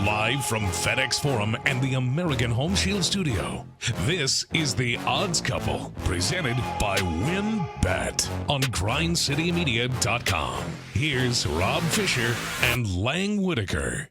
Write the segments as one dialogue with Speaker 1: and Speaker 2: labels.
Speaker 1: Live from FedEx Forum and the American Home Shield Studio, this is The Odds Couple, presented by WinBet on GrindCityMedia.com. Here's Rob Fisher and Lang Whitaker.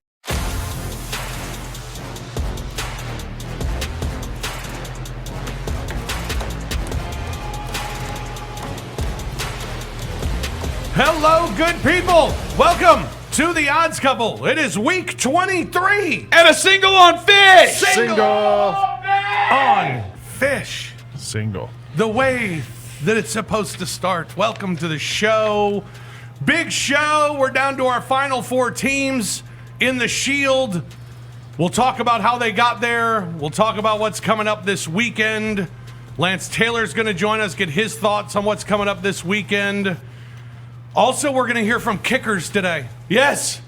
Speaker 2: Hello, good people. Welcome to The Odds Couple. It is week 23.
Speaker 3: And a single on fish.
Speaker 2: Single on fish.
Speaker 4: Single.
Speaker 2: The way that it's supposed to start. Welcome to the show. Big show. We're down to our final four teams in the Shield. We'll talk about how they got there. We'll talk about what's coming up this weekend. Lance Taylor's going to join us, get his thoughts on what's coming up this weekend. Also, we're going to hear from kickers today. Yes,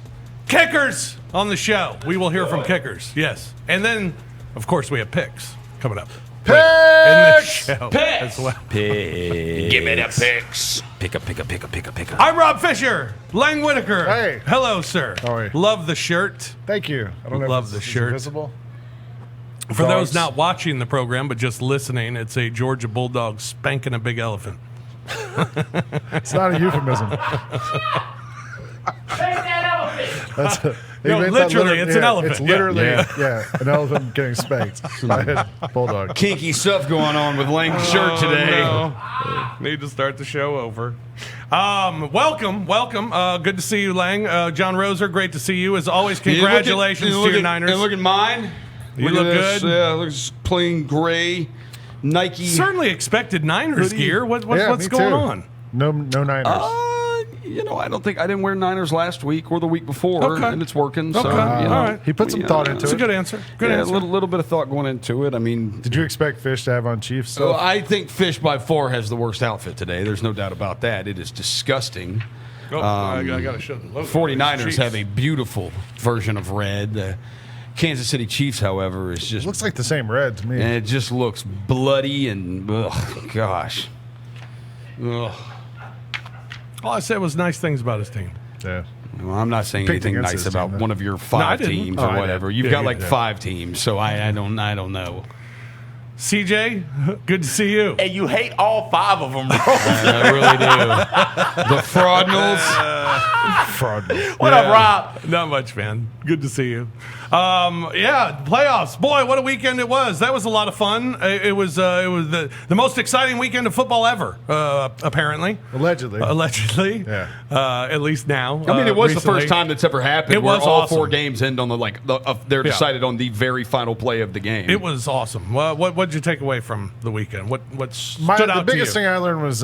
Speaker 2: kickers on the show. We will hear from kickers. Yes. And then, of course, we have picks coming up.
Speaker 4: Picks!
Speaker 2: In the show as well.
Speaker 3: Picks. Give me the picks. Pick up.
Speaker 2: I'm Rob Fisher. Lang Whitaker.
Speaker 4: Hey.
Speaker 2: Hello, sir.
Speaker 4: How are you?
Speaker 2: Love the shirt.
Speaker 4: Thank you. I don't know
Speaker 2: Love
Speaker 4: if
Speaker 2: the
Speaker 4: it's
Speaker 2: shirt.
Speaker 4: visible.
Speaker 2: For those not watching the program but just listening, it's a Georgia Bulldog spanking a big elephant.
Speaker 4: It's not a euphemism. That's
Speaker 2: No, literally, it's an elephant.
Speaker 4: It's literally, an elephant getting spanked by a bulldog.
Speaker 3: Kinky stuff going on with Lang's shirt today.
Speaker 2: No. Need to start the show over. Welcome. Good to see you, Lang. John Roser, great to see you. As always, congratulations to your Niners.
Speaker 3: And look at mine.
Speaker 2: You look good.
Speaker 3: Yeah, it looks plain gray. Nike.
Speaker 2: Certainly expected Niners gear. What's
Speaker 4: me
Speaker 2: going
Speaker 4: too.
Speaker 2: on?
Speaker 4: No Niners.
Speaker 3: I didn't wear Niners last week or the week before,
Speaker 2: Okay.
Speaker 3: and it's working.
Speaker 2: Okay.
Speaker 3: So,
Speaker 2: All right.
Speaker 4: He put some thought into
Speaker 2: That's
Speaker 4: it.
Speaker 2: a good answer. Good
Speaker 3: yeah,
Speaker 2: answer.
Speaker 3: a little bit of thought going into it. I mean,
Speaker 4: Did you expect Fish to have on Chiefs
Speaker 3: so
Speaker 4: stuff?
Speaker 3: I think Fish by far has the worst outfit today. There's no doubt about that. It is disgusting.
Speaker 2: I got to show the logo.
Speaker 3: 49ers
Speaker 2: Chiefs.
Speaker 3: have a beautiful version of red. The Kansas City Chiefs, however, is just
Speaker 4: Looks like the same red to me.
Speaker 3: and it just looks bloody and gosh. Ugh.
Speaker 2: All I said was nice things about his team.
Speaker 4: Yeah.
Speaker 3: Well, I'm not saying
Speaker 4: Picked
Speaker 3: anything
Speaker 4: against
Speaker 3: nice
Speaker 4: his
Speaker 3: about
Speaker 4: team,
Speaker 3: one of your
Speaker 2: I
Speaker 3: five
Speaker 2: didn't.
Speaker 3: teams
Speaker 4: Oh, I
Speaker 3: or
Speaker 4: did.
Speaker 3: whatever. You've
Speaker 2: Yeah,
Speaker 3: got
Speaker 2: you
Speaker 3: like
Speaker 2: did.
Speaker 3: 5 teams, so I don't know.
Speaker 2: CJ, good to see you.
Speaker 5: And you hate all 5 of them, bro.
Speaker 3: I really do. The Fraudnals.
Speaker 4: Fraud.
Speaker 5: What up, Rob?
Speaker 2: Not much, man. Good to see you. Playoffs. Boy, what a weekend it was. That was a lot of fun. It was the most exciting weekend of football ever, apparently.
Speaker 4: Allegedly.
Speaker 2: Allegedly.
Speaker 4: Yeah.
Speaker 2: At least now.
Speaker 3: I mean, it was
Speaker 2: recently.
Speaker 3: the first time that's ever happened.
Speaker 2: It
Speaker 3: where
Speaker 2: was
Speaker 3: all
Speaker 2: awesome.
Speaker 3: 4 games end on they're
Speaker 2: Yeah.
Speaker 3: decided on the very final play of the game.
Speaker 2: It was awesome. What'd you take away from the weekend? What stood
Speaker 4: The
Speaker 2: out
Speaker 4: biggest
Speaker 2: to you?
Speaker 4: thing I learned was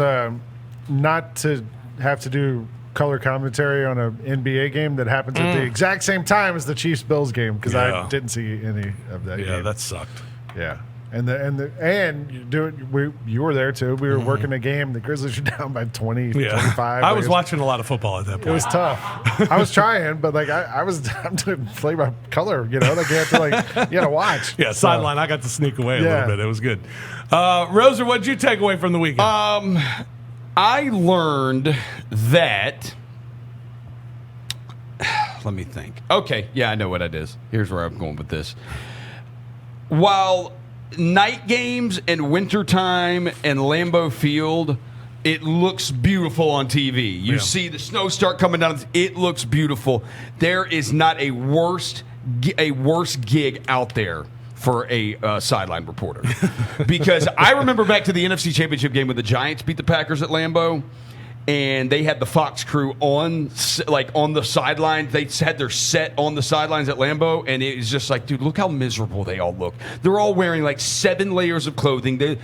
Speaker 4: not to have to do color commentary on an NBA game that happens at the exact same time as the Chiefs-Bills game because
Speaker 2: Yeah.
Speaker 4: I didn't see any of that
Speaker 2: Yeah,
Speaker 4: game.
Speaker 2: that sucked.
Speaker 4: Yeah. And you do it. You were there too. We were working a game. The Grizzlies were down by 20,
Speaker 2: Yeah.
Speaker 4: 25.
Speaker 2: I
Speaker 4: Like,
Speaker 2: was watching a lot of football at that point.
Speaker 4: It was tough. I was trying, but like I'm to play by color. Like you have to you got to watch.
Speaker 2: Yeah, sideline. I got to sneak away a
Speaker 4: Yeah.
Speaker 2: little bit. It was good. Roser, what did you take away from the weekend?
Speaker 3: I learned that. Let me think. Okay, yeah, I know what it is. Here's where I'm going with this. While night games and wintertime and Lambeau Field, it looks beautiful on TV. You see the snow start coming down. It looks beautiful. There is not a worse gig out there for a sideline reporter. Because I remember back to the NFC Championship game when the Giants beat the Packers at Lambeau, and they had the Fox crew on the sidelines. They had their set on the sidelines at Lambeau, and it was just like, dude, look how miserable they all look. They're all wearing like 7 layers of clothing.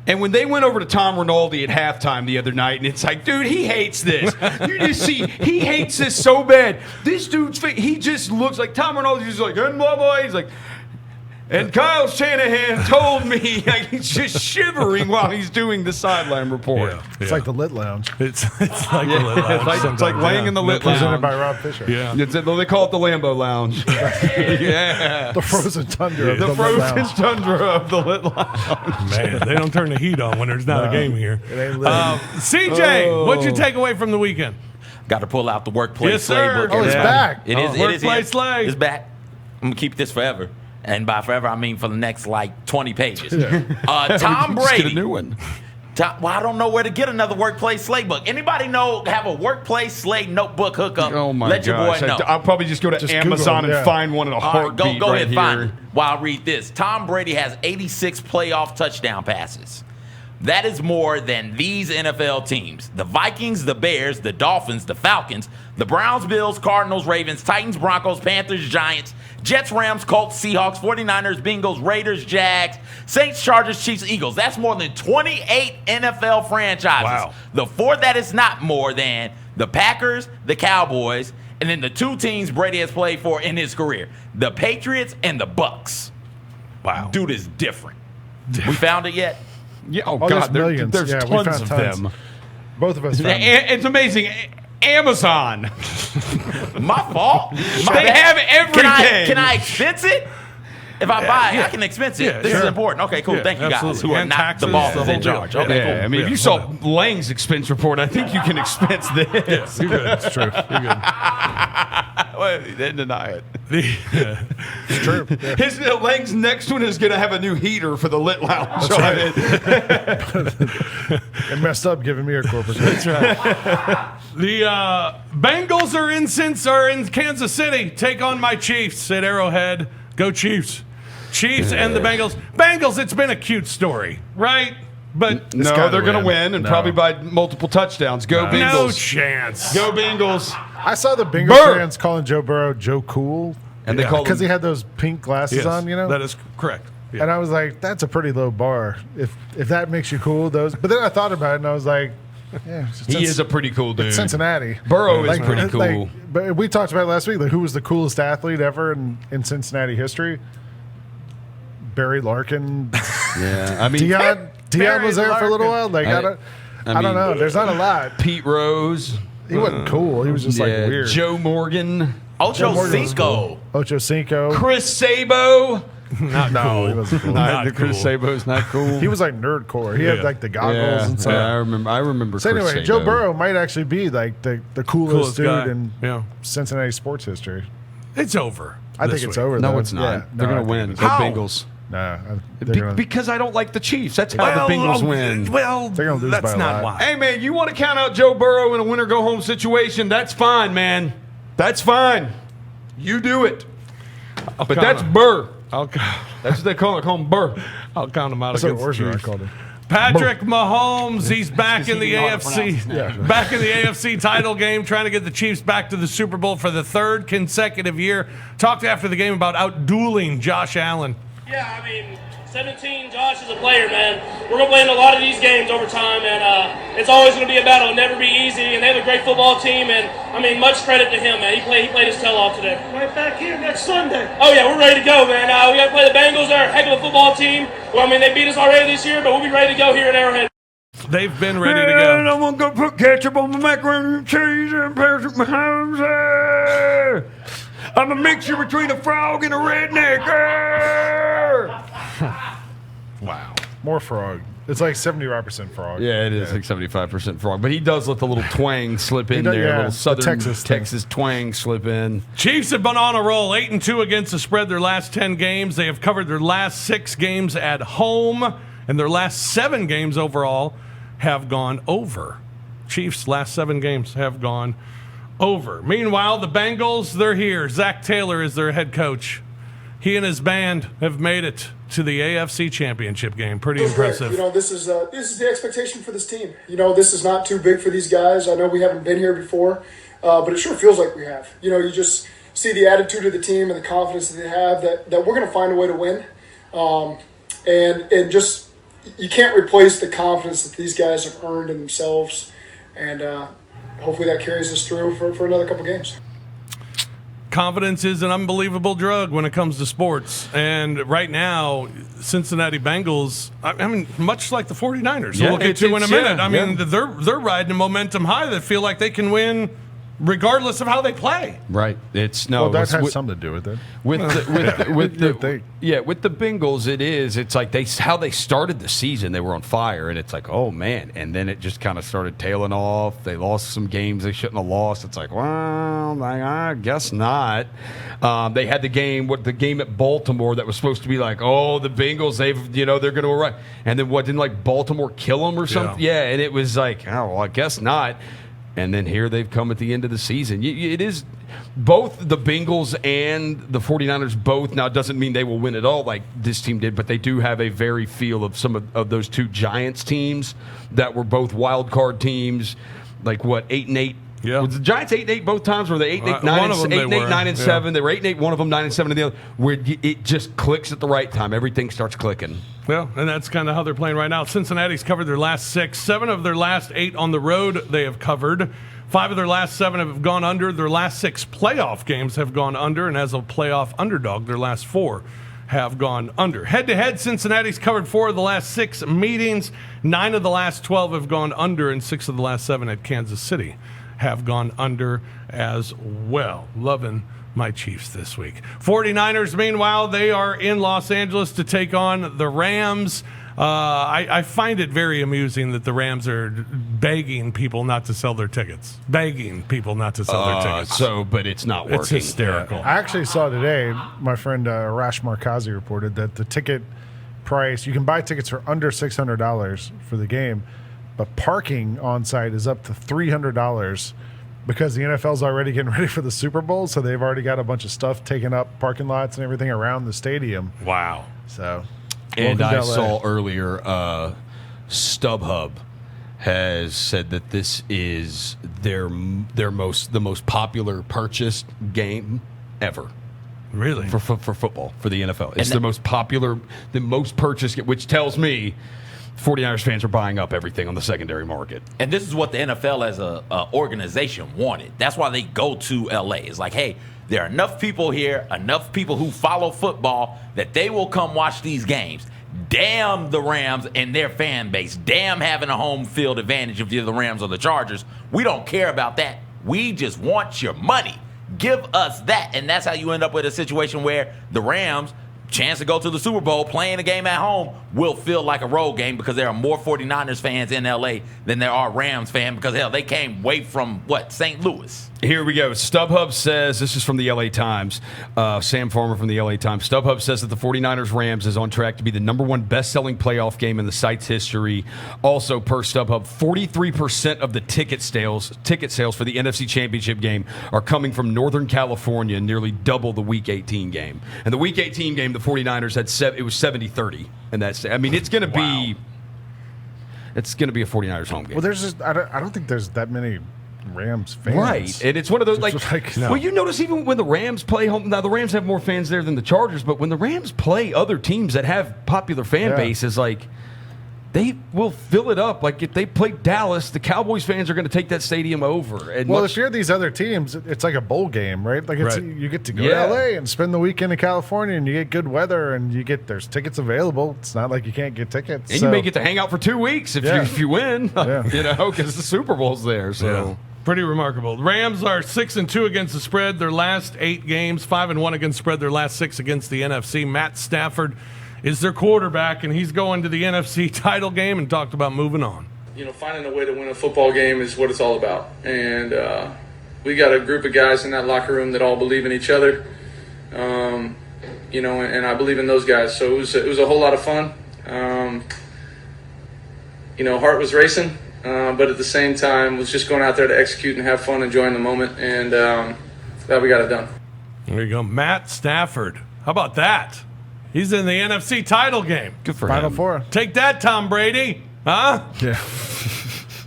Speaker 3: And when they went over to Tom Rinaldi at halftime the other night, and it's like, dude, he hates this. You just see, he hates this so bad. This dude's face, he just looks like Tom Rinaldi's just like, and blah, blah. He's like, and Kyle Shanahan told me, like, he's just shivering while he's doing the sideline report.
Speaker 4: It's like the Lit Lounge.
Speaker 2: It's like the lit lounge
Speaker 3: It's like
Speaker 2: sometimes,
Speaker 3: laying
Speaker 2: yeah.
Speaker 3: in the lit
Speaker 4: Presented
Speaker 3: lounge.
Speaker 4: by Rob Fisher.
Speaker 2: Yeah.
Speaker 3: They call it the Lambeau Lounge. Yeah.
Speaker 4: The frozen tundra of
Speaker 3: The
Speaker 4: the Lit
Speaker 3: frozen
Speaker 4: Lounge.
Speaker 3: tundra of the lit lounge.
Speaker 2: Man, they don't turn the heat on when there's not a game here.
Speaker 4: It ain't lit.
Speaker 2: CJ, what'd you take away from the weekend?
Speaker 5: Got to pull out the workplace
Speaker 2: Yes, sir.
Speaker 5: playbook.
Speaker 2: Oh,
Speaker 4: it's
Speaker 5: everybody.
Speaker 4: back.
Speaker 5: It is.
Speaker 2: Workplace
Speaker 5: It
Speaker 2: play.
Speaker 5: is. It's back. I'm going to keep this forever. And by forever, I mean for the next, 20 pages. Tom
Speaker 3: Just
Speaker 5: Brady.
Speaker 3: get a new one.
Speaker 5: Well, I don't know where to get another workplace slate book. Anybody have a workplace slate notebook hookup?
Speaker 3: Oh, my
Speaker 5: Let your
Speaker 3: gosh.
Speaker 5: boy know.
Speaker 3: I'll probably just go to Amazon
Speaker 4: Google,
Speaker 3: and find one in a
Speaker 5: All right,
Speaker 3: heartbeat
Speaker 5: go
Speaker 3: right
Speaker 5: ahead,
Speaker 3: here.
Speaker 5: find it while I read this. Tom Brady has 86 playoff touchdown passes. That is more than these NFL teams: the Vikings, the Bears, the Dolphins, the Falcons, the Browns, Bills, Cardinals, Ravens, Titans, Broncos, Panthers, Giants, Jets, Rams, Colts, Seahawks, 49ers, Bengals, Raiders, Jags, Saints, Chargers, Chiefs, Eagles. That's more than 28 NFL franchises.
Speaker 2: Wow.
Speaker 5: The four that is not more than the Packers, the Cowboys, and then the two teams Brady has played for in his career: the Patriots and the Bucks.
Speaker 2: Wow.
Speaker 5: Dude is different. We found it yet?
Speaker 3: Yeah, oh,
Speaker 4: Oh, there's
Speaker 3: God,
Speaker 4: millions.
Speaker 3: there's
Speaker 4: Yeah, we
Speaker 3: tons
Speaker 4: found
Speaker 3: of
Speaker 4: tons.
Speaker 3: them.
Speaker 4: Both of us found
Speaker 3: It's amazing. Amazon.
Speaker 5: My fault.
Speaker 3: They have everything.
Speaker 5: Can I expense it? If I buy it, I can expense it.
Speaker 2: Yeah,
Speaker 5: this is
Speaker 2: sure.
Speaker 5: important. Okay, cool.
Speaker 2: Yeah,
Speaker 5: Thank you guys
Speaker 2: absolutely.
Speaker 5: who are
Speaker 2: And
Speaker 5: not
Speaker 2: taxes,
Speaker 5: the bosses
Speaker 2: the whole
Speaker 5: in charge.
Speaker 2: deal.
Speaker 5: Okay,
Speaker 3: Yeah,
Speaker 5: cool.
Speaker 3: I mean, if you saw Lang's expense report, I think you can expense this.
Speaker 2: You're good. It's true. You're good.
Speaker 3: Well, they didn't deny it.
Speaker 4: It's true. Yeah.
Speaker 3: His Lang's next one is going to have a new heater for the lit lounge. So
Speaker 4: It messed up giving me a corporate. That's right.
Speaker 2: The Bengals are in Kansas City. Take on my Chiefs at Arrowhead. Go Chiefs. Chiefs and the Bengals. Bengals, it's been a cute story, right? But
Speaker 3: no,
Speaker 4: gotta
Speaker 3: they're going to
Speaker 4: win.
Speaker 3: win and
Speaker 4: No.
Speaker 3: probably by multiple touchdowns. Go
Speaker 2: no
Speaker 3: Bengals.
Speaker 2: chance.
Speaker 3: Go Bengals.
Speaker 4: I saw the Bengals
Speaker 3: Burr.
Speaker 4: fans calling Joe Burrow Joe Cool.
Speaker 3: And they call
Speaker 4: because
Speaker 3: him-
Speaker 4: he had those pink glasses
Speaker 2: Yes,
Speaker 4: on,
Speaker 2: that is correct. Yeah.
Speaker 4: And I was like, that's a pretty low bar. If that makes you cool, those. But then I thought about it and I was like, yeah,
Speaker 3: He is a pretty cool dude.
Speaker 4: Cincinnati.
Speaker 3: Burrow is pretty cool.
Speaker 4: But we talked about it last week. Like, who was the coolest athlete ever in Cincinnati history? Barry Larkin.
Speaker 3: Yeah, I mean,
Speaker 4: Deion was there for a little while. Like I don't
Speaker 3: mean,
Speaker 4: know. There's not a lot.
Speaker 3: Pete Rose.
Speaker 4: He wasn't cool. He was just like weird.
Speaker 3: Joe Morgan.
Speaker 5: Ocho
Speaker 4: Morgan was
Speaker 5: Cinco.
Speaker 4: Ocho Cinco.
Speaker 3: Chris Sabo.
Speaker 4: No, he wasn't cool.
Speaker 2: Not
Speaker 3: Chris
Speaker 2: cool.
Speaker 3: Sabo's not cool.
Speaker 4: He was like nerdcore. He had
Speaker 2: Yeah.
Speaker 4: like the goggles and stuff.
Speaker 3: I remember.
Speaker 4: So
Speaker 3: Chris
Speaker 4: anyway,
Speaker 3: Sabo.
Speaker 4: Joe Burrow might actually be like the coolest
Speaker 2: Coolest
Speaker 4: dude
Speaker 2: guy.
Speaker 4: in
Speaker 2: Yeah.
Speaker 4: Cincinnati sports history.
Speaker 2: It's over.
Speaker 4: I
Speaker 2: this
Speaker 4: think it's
Speaker 2: week.
Speaker 4: over.
Speaker 3: No,
Speaker 4: though.
Speaker 3: it's not.
Speaker 4: Yeah,
Speaker 3: They're
Speaker 4: no,
Speaker 3: going
Speaker 4: I
Speaker 3: to
Speaker 4: think
Speaker 3: win.
Speaker 4: it's
Speaker 3: Go
Speaker 4: over.
Speaker 3: Bengals.
Speaker 4: Nah, they're gonna,
Speaker 3: Because I don't like the Chiefs. That's how the Bengals win.
Speaker 2: Well,
Speaker 4: They're gonna lose by
Speaker 2: that's
Speaker 4: a
Speaker 2: not
Speaker 4: lot.
Speaker 2: why.
Speaker 3: Hey, man, you want to count out Joe Burrow in a win-or-go-home situation? That's fine, man. That's fine. You do it. But
Speaker 2: count
Speaker 3: that's
Speaker 2: him.
Speaker 3: Burr.
Speaker 2: I'll count
Speaker 3: That's what they call it. Call him Burr.
Speaker 2: him out
Speaker 4: that's what
Speaker 2: against the
Speaker 4: Orgeron
Speaker 2: Chiefs.
Speaker 4: called him.
Speaker 2: Patrick Mahomes, he's back in the
Speaker 5: he know how to
Speaker 2: AFC.
Speaker 5: pronounce his
Speaker 2: Back in the AFC title game, trying to get the Chiefs back to the Super Bowl for the third consecutive year. Talked after the game about outdueling Josh Allen.
Speaker 6: Yeah, I mean, 17, Josh is a player, man. We're going to play in a lot of these games over time, and it's always going to be a battle. It'll never be easy, and they have a great football team, and, I mean, much credit to him, man. He played his tail off today. Right back here next Sunday. Oh, yeah, we're ready to go, man. We got to play the Bengals. They're a heck of a football team. Well, I mean, they beat us already this year, but we'll be ready to go here at Arrowhead.
Speaker 2: They've been ready to go.
Speaker 3: I'm going to go put ketchup on my macaroni and cheese and Patrick Mahomes. I'm a mixture between a frog and a redneck.
Speaker 2: Wow.
Speaker 4: More frog. It's like 75% frog.
Speaker 3: Yeah, it is like 75% frog. But he does let the little twang slip in
Speaker 4: does,
Speaker 3: there.
Speaker 4: yeah,
Speaker 3: A little
Speaker 4: the
Speaker 3: southern
Speaker 4: Texas
Speaker 3: twang slip in.
Speaker 2: Chiefs have been on a roll, 8-2 against the spread their last 10 games. They have covered their last 6 games at home, and their last 7 games overall have gone over. Chiefs' last 7 games have gone over. Meanwhile, the Bengals, they're here. Zach Taylor is their head coach. He and his band have made it to the AFC Championship game. Pretty impressive.
Speaker 7: You know, this is the expectation for this team. You know, this is not too big for these guys. I know we haven't been here before, but it sure feels like we have. You know, you just see the attitude of the team and the confidence that they have that we're going to find a way to win. And just you can't replace the confidence that these guys have earned in themselves. And hopefully that carries us through for another couple games.
Speaker 2: Confidence is an unbelievable drug when it comes to sports. And right now, Cincinnati Bengals, I mean, much like the 49ers, who
Speaker 3: Yeah,
Speaker 2: we'll get to in a
Speaker 3: it's-
Speaker 2: minute.
Speaker 3: yeah,
Speaker 2: I mean,
Speaker 3: yeah.
Speaker 2: they're riding a momentum high that feel like they can win regardless of how they play.
Speaker 3: Right. It's no.
Speaker 4: Well, that
Speaker 3: it's
Speaker 4: has
Speaker 3: with,
Speaker 4: something to do with it.
Speaker 3: with the with
Speaker 4: You'd
Speaker 3: the
Speaker 4: think.
Speaker 3: with the Bengals. It's like how they started the season. They were on fire, and it's like, oh man, and then it just kind of started tailing off. They lost some games they shouldn't have lost. It's like, well, I guess not. They had the game at Baltimore that was supposed to be like, oh, the Bengals, they're going to arrive, and then didn't like Baltimore kill them or something? Yeah, and it was like, oh, well, I guess not. And then here they've come at the end of the season. It is both the Bengals and the 49ers both. Now, it doesn't mean they will win it all like this team did, but they do have a very feel of some of those two Giants teams that were both wild card teams, like 8-8.
Speaker 2: Yeah.
Speaker 3: Was the Giants 8-8 both times? Were they 8-8, 9-7? They were 8-8, one of them 9-7 in the other. Where it just clicks at the right time. Everything starts clicking.
Speaker 2: Well, and that's kind of how they're playing right now. Cincinnati's covered their last 6. 7 of their last 8 on the road they have covered. 5 of their last 7 have gone under. Their last 6 playoff games have gone under. And as a playoff underdog, their last 4 have gone under. Head-to-head, Cincinnati's covered 4 of the last 6 meetings. 9 of the last 12 have gone under, and 6 of the last 7 at Kansas City have gone under as well. Loving my Chiefs this week. 49ers, meanwhile, they are in Los Angeles to take on the Rams. I find it very amusing that the Rams are begging people not to sell their tickets. Begging people not to sell their tickets.
Speaker 3: But it's not working.
Speaker 2: It's hysterical.
Speaker 4: I actually saw today, my friend Rash Markazi reported that the ticket price, you can buy tickets for under $600 for the game, but parking on site is up to $300 because the NFL's already getting ready for the Super Bowl, so they've already got a bunch of stuff taking up parking lots and everything around the stadium.
Speaker 2: Wow.
Speaker 4: So,
Speaker 3: and I saw earlier StubHub has said that this is the most popular purchased game ever.
Speaker 2: Really?
Speaker 3: For football, for the NFL. It's the most popular, the most purchased, which tells me 49ers fans are buying up everything on the secondary market.
Speaker 5: And this is what the NFL as a organization wanted. That's why they go to LA. It's like, hey, there are enough people here, enough people who follow football that they will come watch these games. Damn the Rams and their fan base. Damn having a home field advantage if you're the Rams or the Chargers. We don't care about that. We just want your money. Give us that. And that's how you end up with a situation where the Rams, chance to go to the Super Bowl, playing a game at home, will feel like a road game because there are more 49ers fans in LA than there are Rams fans because, hell, they came way from, St. Louis.
Speaker 3: Here we go. StubHub says, this is from the LA Times, Sam Farmer from the LA Times. StubHub says that the 49ers-Rams is on track to be the #1 best-selling playoff game in the site's history. Also, per StubHub, 43% of the ticket sales for the NFC Championship game are coming from Northern California, nearly double the Week 18 game. And the Week 18 game, the 49ers had it was 70-30. And it's going to be it's going to be a 49ers home game.
Speaker 4: well, there's just I don't think there's that many Rams fans.
Speaker 3: Right, and it's one of those
Speaker 4: No.
Speaker 3: Well, you notice even when the Rams play home. Now the Rams have more fans there than the Chargers, but when the Rams play other teams that have popular fan bases, they will fill it up. Like if they play Dallas, the Cowboys fans are going to take that stadium over. And
Speaker 4: if you're these other teams, it's like a bowl game, right? Like you get to go to LA and spend the weekend in California, and you get good weather, and there's tickets available. It's not like you can't get tickets,
Speaker 3: and you may get to hang out for 2 weeks if you win.
Speaker 4: Yeah.
Speaker 3: Because the Super Bowl's there. So.
Speaker 2: Pretty remarkable. The Rams are 6-2 against the spread. Their last 8 games, 5-1 against spread. Their last 6 against the NFC. Matt Stafford is their quarterback, and he's going to the NFC title game and talked about moving on.
Speaker 8: Finding a way to win a football game is what it's all about. And we got a group of guys in that locker room that all believe in each other. And I believe in those guys. So it was a whole lot of fun. Heart was racing. But at the same time, was just going out there to execute and have fun, enjoying the moment, and glad we got it done.
Speaker 2: There you go. Matt Stafford. How about that? He's in the NFC title game.
Speaker 3: Good for
Speaker 4: Final
Speaker 3: him.
Speaker 4: Four.
Speaker 2: Take that, Tom Brady. Huh?
Speaker 4: Yeah.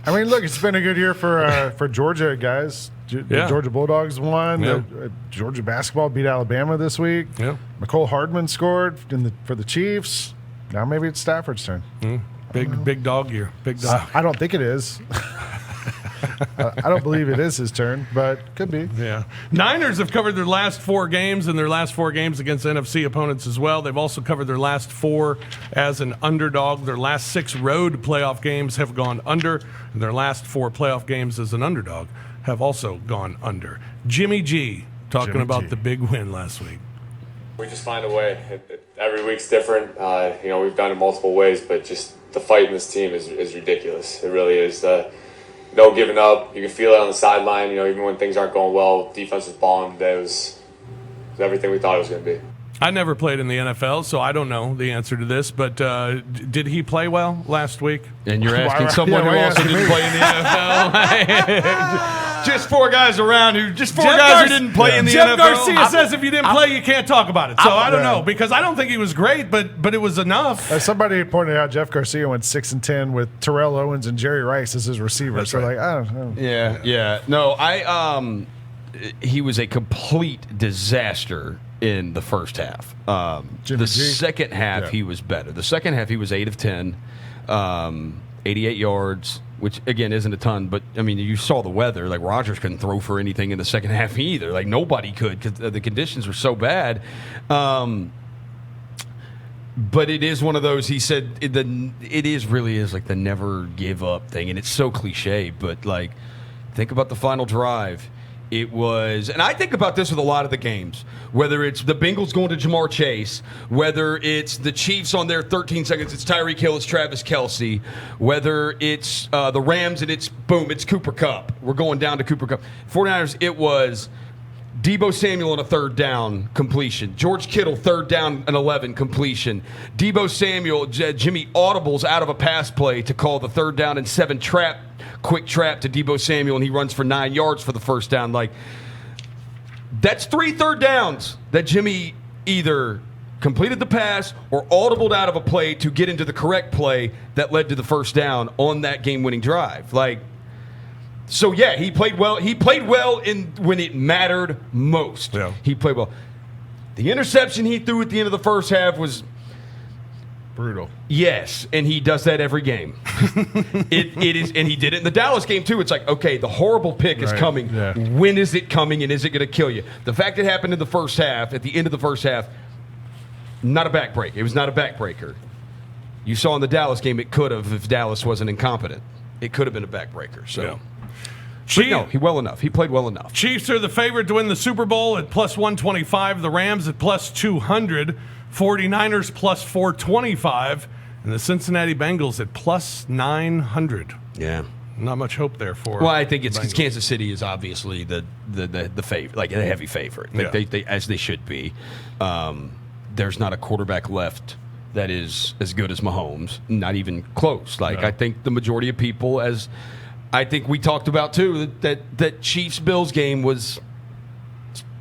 Speaker 4: I mean, look, it's been a good year for Georgia, guys. The Georgia Bulldogs won.
Speaker 2: Yeah.
Speaker 4: Georgia basketball beat Alabama this week.
Speaker 2: Yeah.
Speaker 4: McCole Hardman scored for the Chiefs. Now maybe it's Stafford's turn.
Speaker 2: Big dog year. Big dog.
Speaker 4: I don't think it is. I don't believe it is his turn, but could be.
Speaker 2: Yeah. Niners have covered their last 4 games, and their last 4 games against NFC opponents as well. They've also covered their last 4 as an underdog. Their last 6 road playoff games have gone under, and their last 4 playoff games as an underdog have also gone under. Jimmy G talking
Speaker 4: Jimmy
Speaker 2: about
Speaker 4: G.
Speaker 2: the big win last week.
Speaker 9: We just find a way. Every week's different. We've done it multiple ways, but just the fight in this team is ridiculous. It really is. No giving up. You can feel it on the sideline. Even when things aren't going well, defense was balling today. It was everything we thought it was going to be.
Speaker 2: I never played in the NFL, so I don't know the answer to this, but did he play well last week?
Speaker 3: And you're asking someone who
Speaker 4: why
Speaker 3: also
Speaker 4: asking
Speaker 3: didn't
Speaker 4: me?
Speaker 3: play in the NFL. Just four guys around who didn't play in the
Speaker 2: Jeff
Speaker 3: NFL.
Speaker 2: Garcia says if you didn't play, you can't talk about it. So I don't know, because I don't think he was great, but it was enough.
Speaker 4: As somebody pointed out, Jeff Garcia went 6-10 with Terrell Owens and Jerry Rice as his receivers. So
Speaker 2: right.
Speaker 4: I don't know.
Speaker 3: Yeah. No, he was a complete disaster in the first half.
Speaker 4: Jimmy
Speaker 3: The
Speaker 4: G?
Speaker 3: second half, he was better. The second half, he was 8 of 10, 88 yards, which, again, isn't a ton. But, you saw the weather. Like, Rodgers couldn't throw for anything in the second half either. Like, nobody could because the conditions were so bad. But it is one of those, he said, it really is like the never give up thing. And it's so cliche, but, like, think about the final drive. It was, and I think about this with a lot of the games, whether it's the Bengals going to Jamar Chase, whether it's the Chiefs on their 13 seconds, it's Tyreek Hill, it's Travis Kelce, whether it's the Rams and it's Cooper Kupp. We're going down to Cooper Kupp. 49ers, it was Deebo Samuel on a third down completion. George Kittle, third down and 11 completion. Deebo Samuel, Jimmy audibles out of a pass play to call the third down and 7 quick trap to Deebo Samuel, and he runs for 9 yards for the first down. Like, that's 3 third downs that Jimmy either completed the pass or audibled out of a play to get into the correct play that led to the first down on that game-winning drive. Like, so yeah, he played well. He played well when it mattered most.
Speaker 2: Yeah.
Speaker 3: He played well. The interception he threw at the end of the first half was
Speaker 4: Brutal.
Speaker 3: yes, and he does that every game. It is, and he did it in the Dallas game too. It's like, okay, the horrible pick is
Speaker 4: Right,
Speaker 3: coming.
Speaker 4: yeah.
Speaker 3: When is it coming, and is it going to kill you? The fact it happened in the first half, at the end of the first half, not a backbreak. It was not a backbreaker. You saw in the Dallas game, it could have if Dallas wasn't incompetent. It could have been a backbreaker. So.
Speaker 2: Yeah.
Speaker 3: But no, he played well enough.
Speaker 2: Chiefs are the favorite to win the Super Bowl at plus 125. The Rams at plus 200. 49ers plus 425. And the Cincinnati Bengals at plus 900.
Speaker 3: Yeah.
Speaker 2: Not much hope there for.
Speaker 3: Well, I think it's
Speaker 2: Bengals.
Speaker 3: Kansas City is obviously the favorite, like a heavy favorite,
Speaker 2: Yeah.
Speaker 3: they as they should be. There's not a quarterback left that is as good as Mahomes, not even close. Like, I think the majority of people, as I think we talked about too, that Chiefs-Bills game was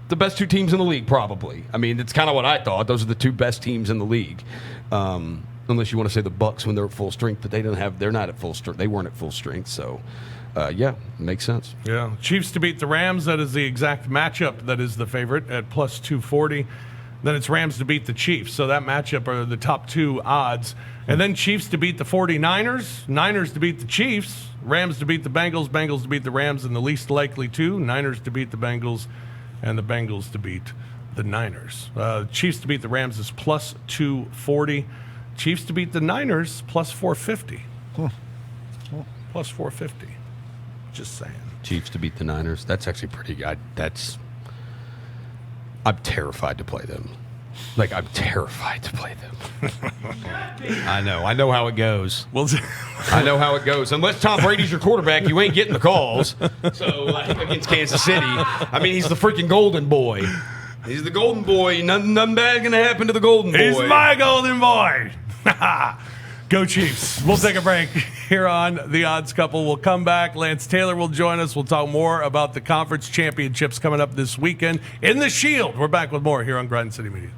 Speaker 3: the best 2 teams in the league, probably. It's kind of what I thought. Those are the 2 best teams in the league. Unless you want to say the Bucks when they're at full strength, but they're not at full strength. They weren't at full strength, so makes sense.
Speaker 2: Yeah. Chiefs to beat the Rams. That is the exact matchup that is the favorite at plus 240. Then it's Rams to beat the Chiefs. So that matchup are the top 2 odds. And then Chiefs to beat the 49ers, Niners to beat the Chiefs, Rams to beat the Bengals, Bengals to beat the Rams, and the least likely 2, Niners to beat the Bengals, and the Bengals to beat the Niners. Chiefs to beat the Rams is plus 240. Chiefs to beat the Niners, plus 450. Plus 450. Just saying.
Speaker 3: Chiefs to beat the Niners. That's actually pretty good. I'm terrified to play them. Like, I'm terrified to play them. I know how it goes.
Speaker 2: Well,
Speaker 3: I know how it goes. Unless Tom Brady's your quarterback, you ain't getting the calls. So, against Kansas City, he's the freaking golden boy. He's the golden boy. Nothing bad going to happen to the golden boy.
Speaker 2: he's my golden boy. Go Chiefs. We'll take a break here on The Odds Couple. We'll come back. Lance Taylor will join us. We'll talk more about the conference championships coming up this weekend in the Shield. We're back with more here on Grind City Media.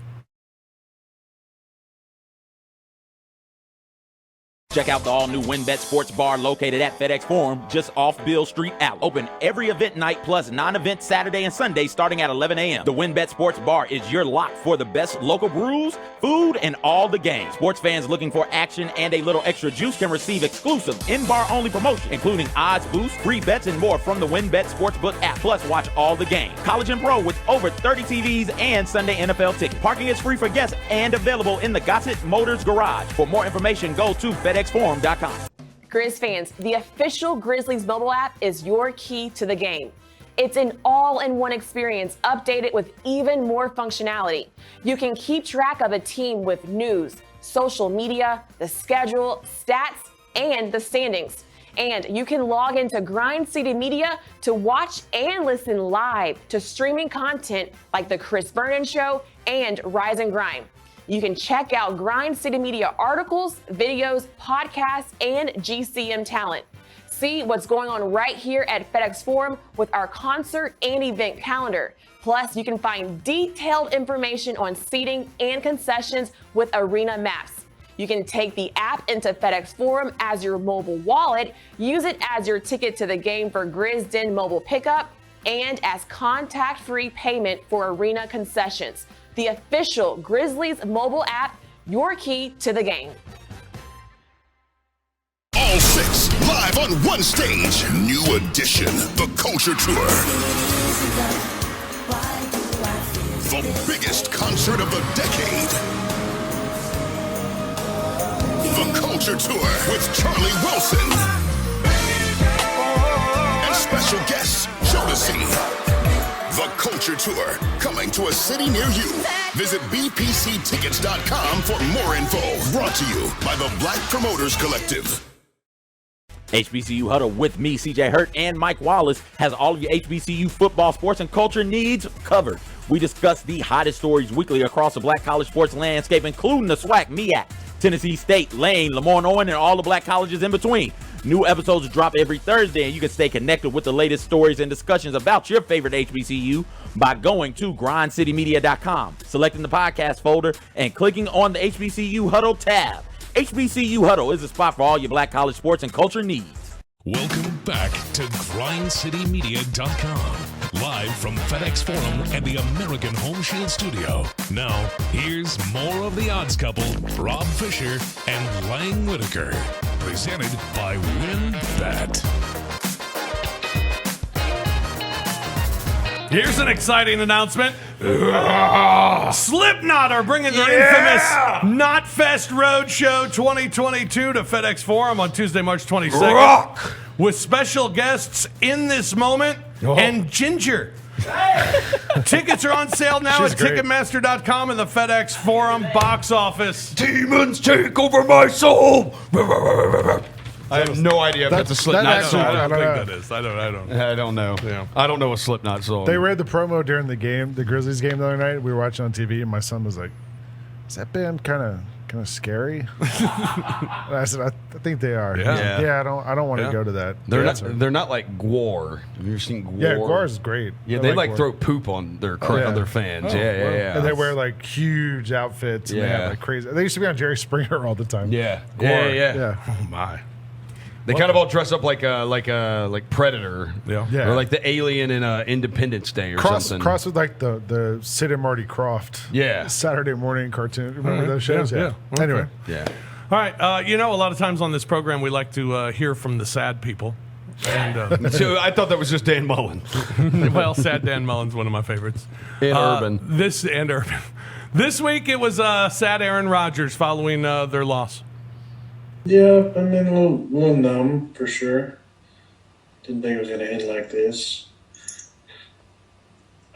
Speaker 5: Check out the all-new WinBet Sports Bar located at FedEx Forum, just off Beale Street out. Open every event night plus non-event Saturday and Sunday starting at 11 a.m. The WinBet Sports Bar is your lock for the best local brews, food, and all the games. Sports fans looking for action and a little extra juice can receive exclusive in-bar only promotion, including odds boosts, free bets, and more from the WinBet Sportsbook app. Plus, watch all the games. College and pro with over 30 TVs and Sunday NFL tickets. Parking is free for guests and available in the Gossett Motors Garage. For more information, go to FedExForum.com.
Speaker 10: Grizz fans, the official Grizzlies mobile app is your key to the game. It's an all-in-one experience updated with even more functionality. You can keep track of a team with news, social media, the schedule, stats, and the standings. And you can log into Grind City Media to watch and listen live to streaming content like The Chris Vernon Show and Rise and Grind. You can check out Grind City Media articles, videos, podcasts, and GCM talent. See what's going on right here at FedEx Forum with our concert and event calendar. Plus, you can find detailed information on seating and concessions with arena maps. You can take the app into FedEx Forum as your mobile wallet, use it as your ticket to the game for Grizz Den mobile pickup, and as contact-free payment for arena concessions. The official Grizzlies mobile app, your key to the game.
Speaker 11: All six live on one stage. New edition, the Culture Tour. The biggest concert of the decade. The Culture Tour with Charlie Wilson. And special guests, Jodeci. The Culture Tour, coming to a city near you. Visit bpctickets.com for more info. Brought to you by the Black Promoters Collective.
Speaker 5: HBCU Huddle with me, CJ Hurt, and Mike Wallace has all of your HBCU football, sports, and culture needs covered. We discuss the hottest stories weekly across the black college sports landscape, including the SWAC, MEAC, Tennessee State, Lane, Lemoyne-Owen, and all the black colleges in between. New episodes drop every Thursday, and you can stay connected with the latest stories and discussions about your favorite HBCU by going to grindcitymedia.com, selecting the podcast folder, and clicking on the HBCU Huddle tab. HBCU Huddle is a spot for all your black college sports and culture needs.
Speaker 1: Welcome back to grindcitymedia.com, live from FedEx Forum and the American Home Shield Studio. Now, here's more of the Odds Couple, Rob Fisher and Lang Whitaker, presented by WinBet.
Speaker 2: Here's an exciting announcement. Slipknot are bringing their infamous Knotfest Roadshow 2022 to FedEx Forum on Tuesday, March 22nd. With special guests in this moment and Ginger. Tickets are on sale now at Ticketmaster.com and the FedEx Forum box office.
Speaker 3: Demons take over my soul. I have no idea if that's a Slipknot song.
Speaker 2: I don't think that is. I don't know.
Speaker 3: Yeah. I don't know a Slipknot song.
Speaker 4: They read the promo during the game, the Grizzlies game the other night. We were watching on TV, and my son was like, "Is that band kind of scary?" And I said, "I think they are."
Speaker 3: Yeah.
Speaker 4: I don't want to go to that.
Speaker 3: They're not like Gwar. Have you ever seen Gwar?
Speaker 4: Yeah, Gwar is great.
Speaker 3: Yeah, they like throw poop on their fans. Yeah.
Speaker 4: And they wear like huge outfits. And they have like crazy. They used to be on Jerry Springer all the time.
Speaker 3: Yeah.
Speaker 4: Gwar.
Speaker 3: Yeah.
Speaker 2: Oh my.
Speaker 3: They kind of all dress up like Predator,
Speaker 2: Yeah.
Speaker 3: or like the alien in Independence Day or something.
Speaker 4: Cross with like the Sid and Marty Croft, Saturday morning cartoon. Remember those shows? Yeah.
Speaker 2: Okay.
Speaker 4: Anyway,
Speaker 2: All right. A lot of times on this program we like to hear from the sad people. And
Speaker 3: so I thought that was just Dan Mullen.
Speaker 2: well, sad Dan Mullen's one of my favorites.
Speaker 3: And Urban.
Speaker 2: This week it was sad Aaron Rodgers following their loss.
Speaker 12: Yeah, I mean, a little numb for sure. Didn't think it was going to end like this.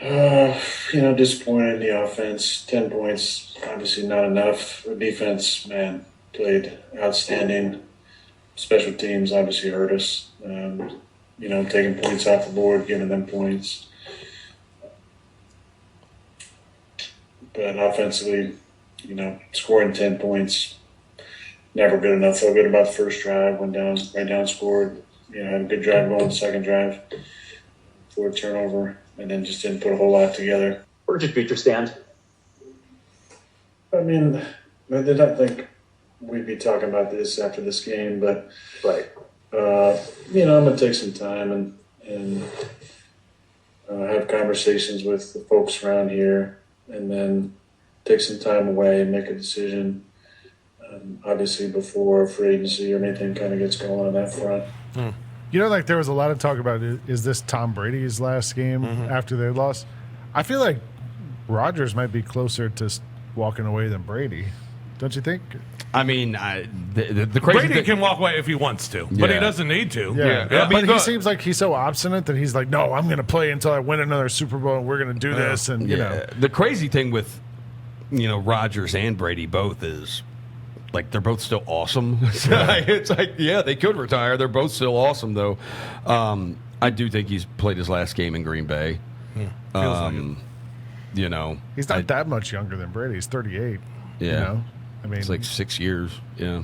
Speaker 12: Disappointed in the offense. 10 points, obviously not enough. The defense, man, played outstanding. Special teams obviously hurt us. Taking points off the board, giving them points. But offensively, scoring 10 points, never good enough. Felt good about the first drive. Went down, scored. Had a good drive going the second drive. Forward turnover, and then just didn't put a whole lot together.
Speaker 13: Where did your future stand?
Speaker 12: I mean, I did not think we'd be talking about this after this game, but I'm gonna take some time and have conversations with the folks around here, and then take some time away and make a decision. Obviously, before free agency or anything kind of gets going on that front.
Speaker 4: There was a lot of talk about, is this Tom Brady's last game after they lost? I feel like Rodgers might be closer to walking away than Brady. don't you think?
Speaker 3: I mean, the crazy
Speaker 2: Brady can walk away if he wants to, but he doesn't need to.
Speaker 4: Yeah. But he seems like he's so obstinate that he's like, no, I'm going to play until I win another Super Bowl, and we're going to do this. And you know,
Speaker 3: the crazy thing with Rodgers and Brady both is like they're both still awesome. It's like they could retire. They're both still awesome though. I do think he's played his last game in Green Bay. He's
Speaker 4: not that much younger than Brady. He's 38.
Speaker 3: Yeah.
Speaker 4: I mean,
Speaker 3: it's like 6 years. Yeah.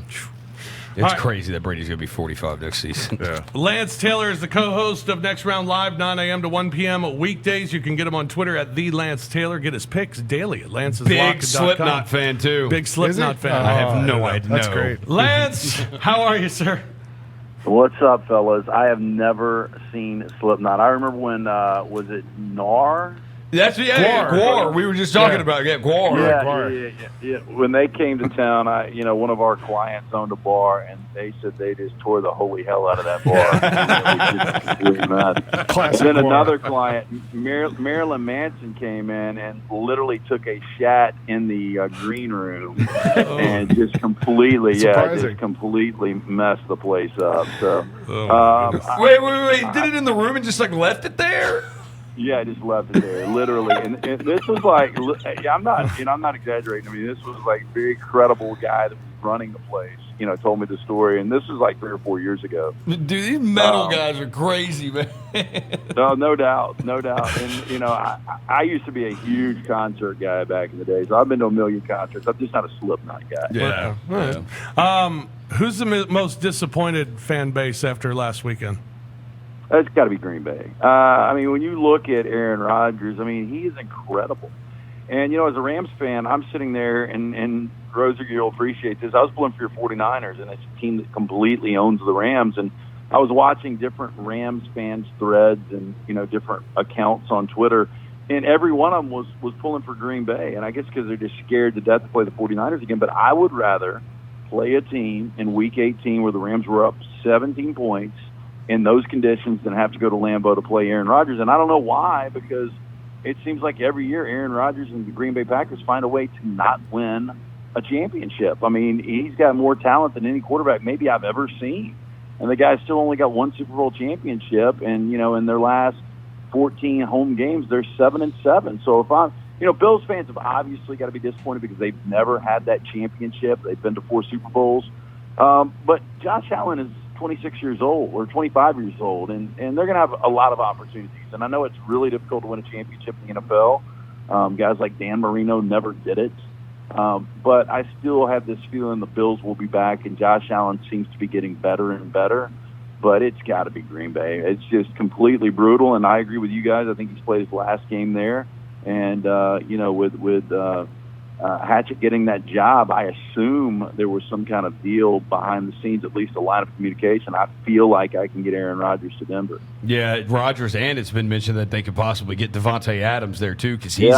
Speaker 3: It's crazy that Brady's going to be 45 next season.
Speaker 2: Yeah. Lance Taylor is the co-host of Next Round Live, 9 a.m. to 1 p.m. weekdays. You can get him on Twitter at @TheLanceTaylor. Get his picks daily at Lance'sLock.com.
Speaker 3: Big Slipknot fan, too.
Speaker 2: Big Slipknot fan.
Speaker 3: I have no idea.
Speaker 4: That's great.
Speaker 2: Lance, how are you, sir?
Speaker 13: What's up, fellas? I have never seen Slipknot. I remember when, was it Nar?
Speaker 3: That's Gwar. We were just talking about Gwar.
Speaker 13: Yeah. When they came to town, one of our clients owned a bar, and they said they just tore the holy hell out of that bar.
Speaker 4: Classic
Speaker 13: Then
Speaker 4: Gwar.
Speaker 13: another client, Marilyn Manson, came in and literally took a shat in the green room and just completely messed the place up. So,
Speaker 3: wait! Did it in the room and just like left it there?
Speaker 13: Yeah, I just left it there, literally. And this was like, I'm not exaggerating. I mean, this was like a very credible guy that was running the place. Told me the story, and this was like 3 or 4 years ago.
Speaker 3: Dude, these metal guys are crazy, man.
Speaker 13: No doubt. And I used to be a huge concert guy back in the day, so I've been to a million concerts. I'm just not a Slipknot guy.
Speaker 2: Yeah. Who's the most disappointed fan base after last weekend?
Speaker 13: It's got to be Green Bay. I mean, when you look at Aaron Rodgers, I mean, he is incredible. And, as a Rams fan, I'm sitting there, and Roser, you'll appreciate this. I was pulling for your 49ers, and it's a team that completely owns the Rams. And I was watching different Rams fans threads and, different accounts on Twitter, and every one of them was pulling for Green Bay. And I guess because they're just scared to death to play the 49ers again. But I would rather play a team in Week 18 where the Rams were up 17 points in those conditions than have to go to Lambeau to play Aaron Rodgers. And I don't know why, because it seems like every year Aaron Rodgers and the Green Bay Packers find a way to not win a championship. I mean, he's got more talent than any quarterback maybe I've ever seen. And the guy's still only got one Super Bowl championship. And, in their last 14 home games, they're 7-7. So if I'm, Bills fans have obviously got to be disappointed because they've never had that championship. They've been to 4 Super Bowls. But Josh Allen is 26 years old or 25 years old, and they're going to have a lot of opportunities. And I know it's really difficult to win a championship in the NFL. Guys like Dan Marino never did it. But I still have this feeling the Bills will be back, and Josh Allen seems to be getting better and better. But it's got to be Green Bay. It's just completely brutal, and I agree with you guys. I think he's played his last game there. And, with Hatchett getting that job, I assume there was some kind of deal behind the scenes, at least a line of communication. I feel like I can get Aaron Rodgers to Denver.
Speaker 3: Yeah, Rodgers, and it's been mentioned that they could possibly get Devontae Adams there too, because he's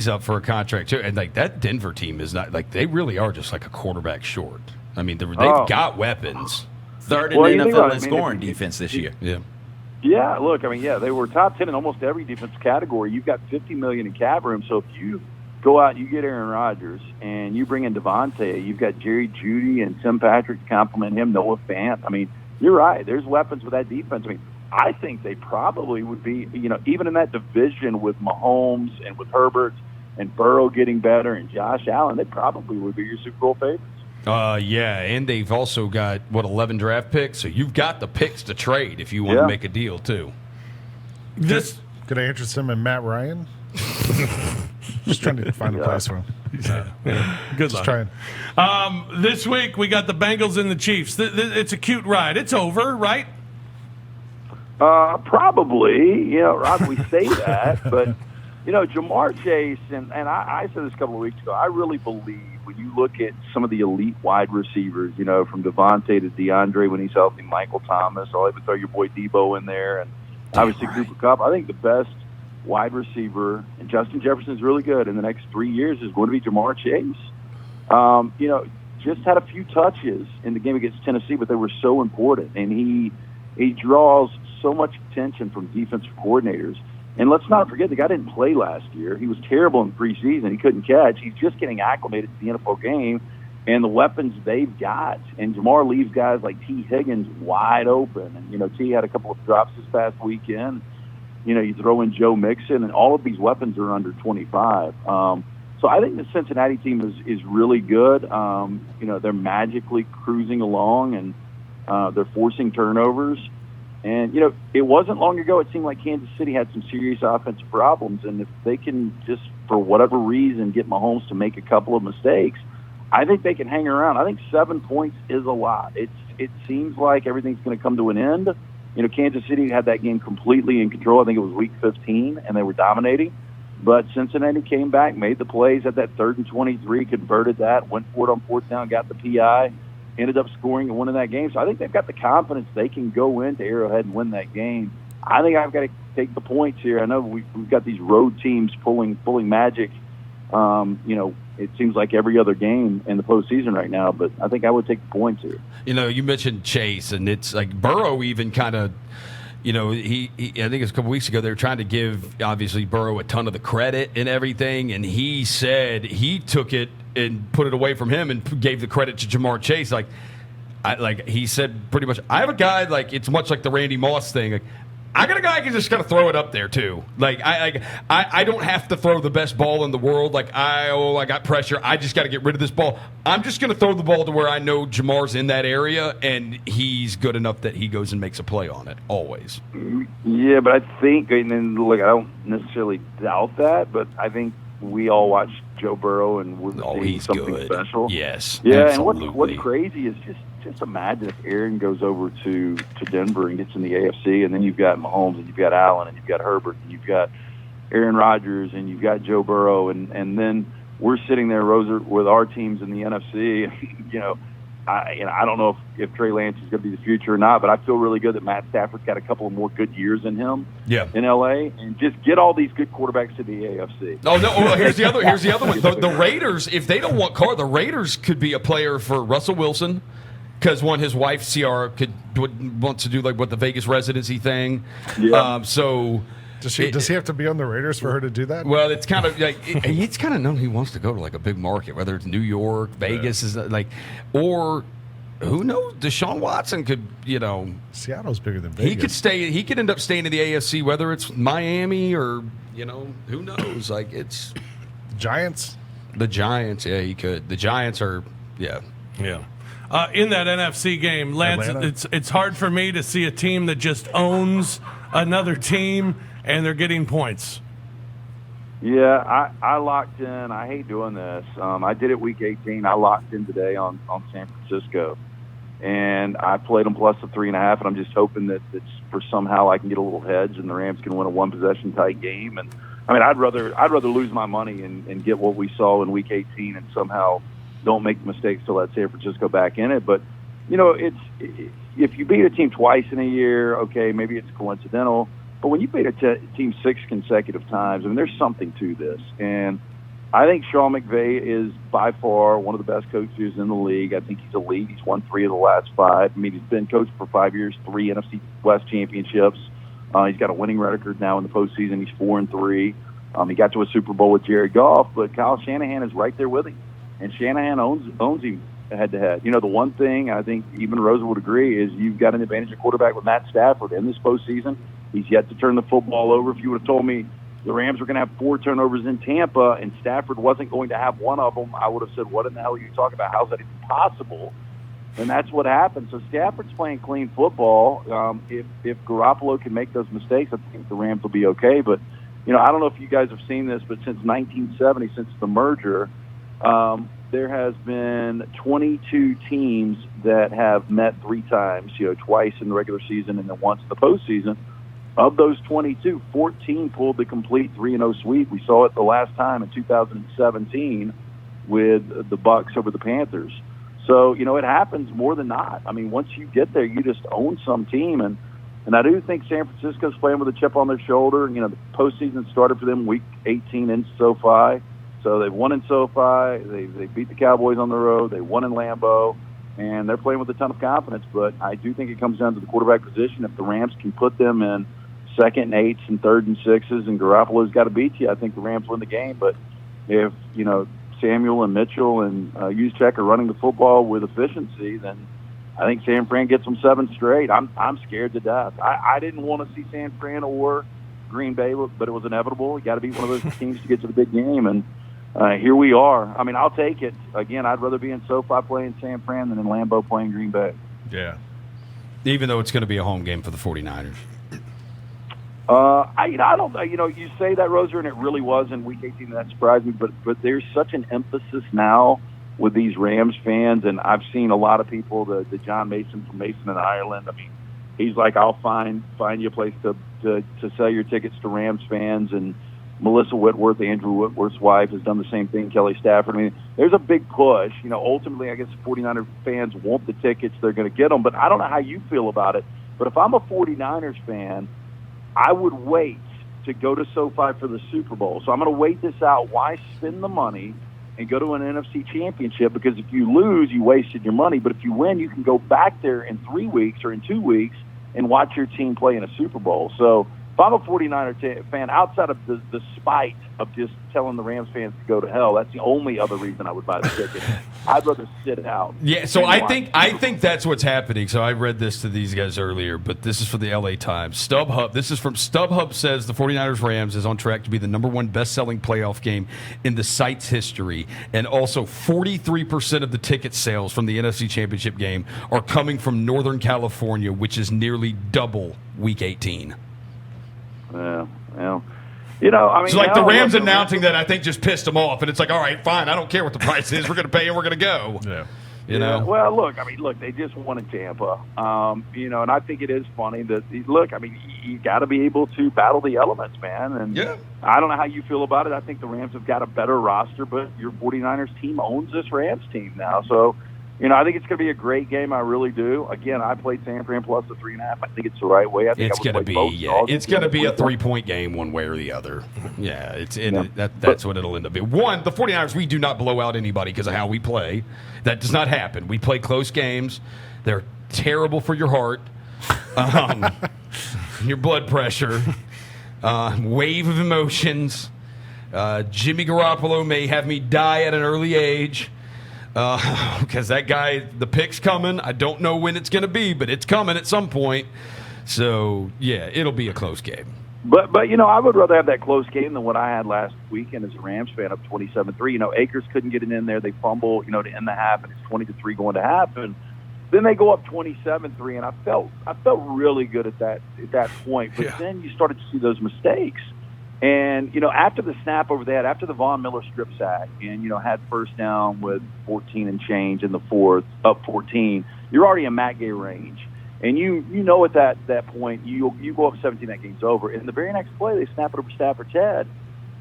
Speaker 3: up for a contract too. And like that Denver team is not like they really are just like a quarterback short. I mean, they've got weapons.
Speaker 5: Third in the NFL in scoring defense this year.
Speaker 3: Yeah.
Speaker 13: Yeah, look, I mean, they were top 10 in almost every defensive category. You've got $50 million in cap room, so if you go out and you get Aaron Rodgers and you bring in Devontae, you've got Jerry Jeudy and Tim Patrick to compliment him, Noah Fant. I mean, you're right. There's weapons with that defense. I mean, I think they probably would be, even in that division with Mahomes and with Herbert and Burrow getting better and Josh Allen, they probably would be your Super Bowl favorites.
Speaker 3: Yeah, and they've also got, 11 draft picks? So you've got the picks to trade if you want to make a deal, too.
Speaker 4: Could I interest him in Matt Ryan? Just trying to find a place for him.
Speaker 2: Good luck.
Speaker 4: Trying.
Speaker 2: This week, we got the Bengals and the Chiefs. It's a cute ride. It's over, right?
Speaker 13: Probably. Rob, we say that. But, Jamar Chase, and I said this a couple of weeks ago, I really believe when you look at some of the elite wide receivers, from Devontae to DeAndre when he's healthy, Michael Thomas, I'll even throw your boy Debo in there, and obviously Cooper Kupp. I think the best wide receiver, and Justin Jefferson is really good, in the next 3 years is going to be Jamar Chase. Just had a few touches in the game against Tennessee, but they were so important, and he draws so much attention from defensive coordinators. And let's not forget, the guy didn't play last year. He was terrible in preseason. He couldn't catch. He's just getting acclimated to the NFL game and the weapons they've got. And Jamar leaves guys like T. Higgins wide open. And, T had a couple of drops this past weekend. You throw in Joe Mixon, and all of these weapons are under 25. So I think the Cincinnati team is really good. They're magically cruising along, and they're forcing turnovers. And, it wasn't long ago it seemed like Kansas City had some serious offensive problems. And if they can just, for whatever reason, get Mahomes to make a couple of mistakes, I think they can hang around. I think 7 points is a lot. It seems like everything's going to come to an end. Kansas City had that game completely in control. I think it was week 15, and they were dominating. But Cincinnati came back, made the plays at that 3rd and 23, converted that, went for it on 4th down, got the PI, ended up scoring and winning that game. So I think they've got the confidence they can go into Arrowhead and win that game. I think I've got to take the points here. I know we've got these road teams pulling magic. It seems like every other game in the postseason right now, but I think I would take the points here.
Speaker 3: You mentioned Chase, and it's like Burrow even kind of, I think it was a couple weeks ago, they were trying to give, obviously, Burrow a ton of the credit and everything, and he said he took it and put it away from him and gave the credit to Jamar Chase. He said pretty much, I have a guy, it's much like the Randy Moss thing, I got a guy who can just kind of throw it up there too. I don't have to throw the best ball in the world. I got pressure. I just got to get rid of this ball. I'm just going to throw the ball to where I know Jamar's in that area, and he's good enough that he goes and makes a play on it always.
Speaker 13: Yeah, but I think, and then I don't necessarily doubt that, but I think we all watched Joe Burrow and we're seeing something
Speaker 3: good.
Speaker 13: Special.
Speaker 3: Yes,
Speaker 13: yeah.
Speaker 3: absolutely.
Speaker 13: And what's crazy is just imagine if Aaron goes over to Denver and gets in the AFC, and then you've got Mahomes, and you've got Allen, and you've got Herbert, and you've got Aaron Rodgers, and you've got Joe Burrow, and then we're sitting there, Rosa, with our teams in the NFC. I don't know if Trey Lance is going to be the future or not, but I feel really good that Matt Stafford's got a couple of more good years in him.
Speaker 3: Yeah.
Speaker 13: In LA, and just get all these good quarterbacks to the AFC.
Speaker 3: Oh no! Well, here's the other one. The Raiders, if they don't want Carr, the Raiders could be a player for Russell Wilson. Because his wife Ciara wants to do what the Vegas residency thing.
Speaker 13: Yeah.
Speaker 4: Does he have to be on the Raiders for her to do that?
Speaker 3: Well, it's kind of it's kind of known he wants to go to a big market, whether it's New York, Vegas is or who knows? Deshaun Watson could
Speaker 4: Seattle's bigger than Vegas.
Speaker 3: He could stay. He could end up staying in the AFC, whether it's Miami or who knows? It's
Speaker 4: Giants.
Speaker 3: The Giants, yeah, he could. The Giants are, yeah.
Speaker 2: In that NFC game, Lance, it's hard for me to see a team that just owns another team and they're getting points.
Speaker 13: Yeah, I locked in. I hate doing this. I did it week 18. I locked in today on San Francisco, and I played them plus the 3.5. And I'm just hoping that for somehow I can get a little hedge and the Rams can win a one possession tight game. And I mean, I'd rather lose my money and get what we saw in week 18 and somehow don't make the mistakes to let San Francisco back in it. But it's if you beat a team twice in a year, okay, maybe it's coincidental. But when you beat a team 6 consecutive times, I mean, there's something to this. And I think Sean McVay is by far one of the best coaches in the league. I think he's elite. He's won 3 of the last 5. I mean, he's been coached for 5 years, 3 NFC West championships. He's got a winning record now in the postseason. He's 4-3. He got to a Super Bowl with Jared Goff, but Kyle Shanahan is right there with him. And Shanahan owns him head-to-head. The one thing I think even Rosa would agree is you've got an advantage of quarterback with Matt Stafford in this postseason. He's yet to turn the football over. If you would have told me the Rams were going to have 4 turnovers in Tampa and Stafford wasn't going to have one of them, I would have said, what in the hell are you talking about? How's that even possible? And that's what happened. So Stafford's playing clean football. If Garoppolo can make those mistakes, I think the Rams will be okay. But, I don't know if you guys have seen this, but since 1970, since the merger, there has been 22 teams that have met 3 times, twice in the regular season and then once in the postseason. Of those 22, 14 pulled the complete 3-0 sweep. We saw it the last time in 2017 with the Bucks over the Panthers. So, it happens more than not. I mean, once you get there, you just own some team. And I do think San Francisco's playing with a chip on their shoulder. The postseason started for them week 18 in SoFi. So they've won in SoFi. They beat the Cowboys on the road. They won in Lambeau. And they're playing with a ton of confidence. But I do think it comes down to the quarterback position. If the Rams can put them in 2nd and 8s and 3rd and 6s, and Garoppolo's got to beat you, I think the Rams win the game. But if, Samuel and Mitchell and Juszczyk are running the football with efficiency, then I think San Fran gets them 7 straight. I'm scared to death. I didn't want to see San Fran or Green Bay, but it was inevitable. You got to beat one of those teams to get to the big game, and here we are. I mean, I'll take it. Again, I'd rather be in SoFi playing San Fran than in Lambeau playing Green Bay.
Speaker 2: Yeah.
Speaker 3: Even though it's going to be a home game for the 49ers.
Speaker 13: I don't. You say that, Roser, and it really was in Week 18. That surprised me, but there's such an emphasis now with these Rams fans, and I've seen a lot of people. The John Mason from Mason in Ireland. I mean, he's like, I'll find you a place to sell your tickets to Rams fans, and Melissa Whitworth, Andrew Whitworth's wife, has done the same thing. Kelly Stafford. I mean, there's a big push. Ultimately, I guess the 49er fans want the tickets. They're going to get them, but I don't know how you feel about it. But if I'm a 49ers fan, I would wait to go to SoFi for the Super Bowl. So I'm going to wait this out. Why spend the money and go to an NFC championship? Because if you lose, you wasted your money. But if you win, you can go back there in 3 weeks or in 2 weeks and watch your team play in a Super Bowl. So if I'm a 49er fan, outside of the spite of just telling the Rams fans to go to hell, that's the only other reason I would buy the ticket. I'd rather sit it out.
Speaker 3: Yeah, so I think that's what's happening. So I read this to these guys earlier, but this is for the LA Times. StubHub, this is from StubHub, says the 49ers Rams is on track to be the #1 best-selling playoff game in the site's history. And also 43% of the ticket sales from the NFC Championship game are coming from Northern California, which is nearly double Week 18.
Speaker 13: Yeah, well, I mean,
Speaker 3: so the Rams announcing that, I think, just pissed them off, and it's like, all right, fine, I don't care what the price is, we're going to pay and we're going to go.
Speaker 2: Yeah.
Speaker 3: You know.
Speaker 13: Well, look, they just won in Tampa, and I think it is funny that you got to be able to battle the elements, man. And I don't know how you feel about it. I think the Rams have got a better roster, but your 49ers team owns this Rams team now, so. I think it's going to be a great game. I really do. Again, I played San Fran plus the 3.5. I think it's the right way. I think
Speaker 3: it's going to be. Yeah, it's going to be a 3-point game, one way or the other. Yeah, that's what it'll end up being. One, the 49ers, we do not blow out anybody because of how we play. That does not happen. We play close games. They're terrible for your heart, your blood pressure, wave of emotions. Jimmy Garoppolo may have me die at an early age. Because that guy, the pick's coming. I don't know when it's going to be, but it's coming at some point. So, yeah, it'll be a close game.
Speaker 13: But I would rather have that close game than what I had last weekend as a Rams fan up 27-3. Akers couldn't get it in there. They fumble, to end the half, and it's 20-3 going to half. And then they go up 27-3, and I felt really good at that point. But then you started to see those mistakes. And, after the snap over that, after the Von Miller strip sack and, had first down with 14 and change in the fourth, up 14, you're already in Matt Gay range. And at that point, you go up 17, that game's over. And the very next play, they snap it over Stafford's head.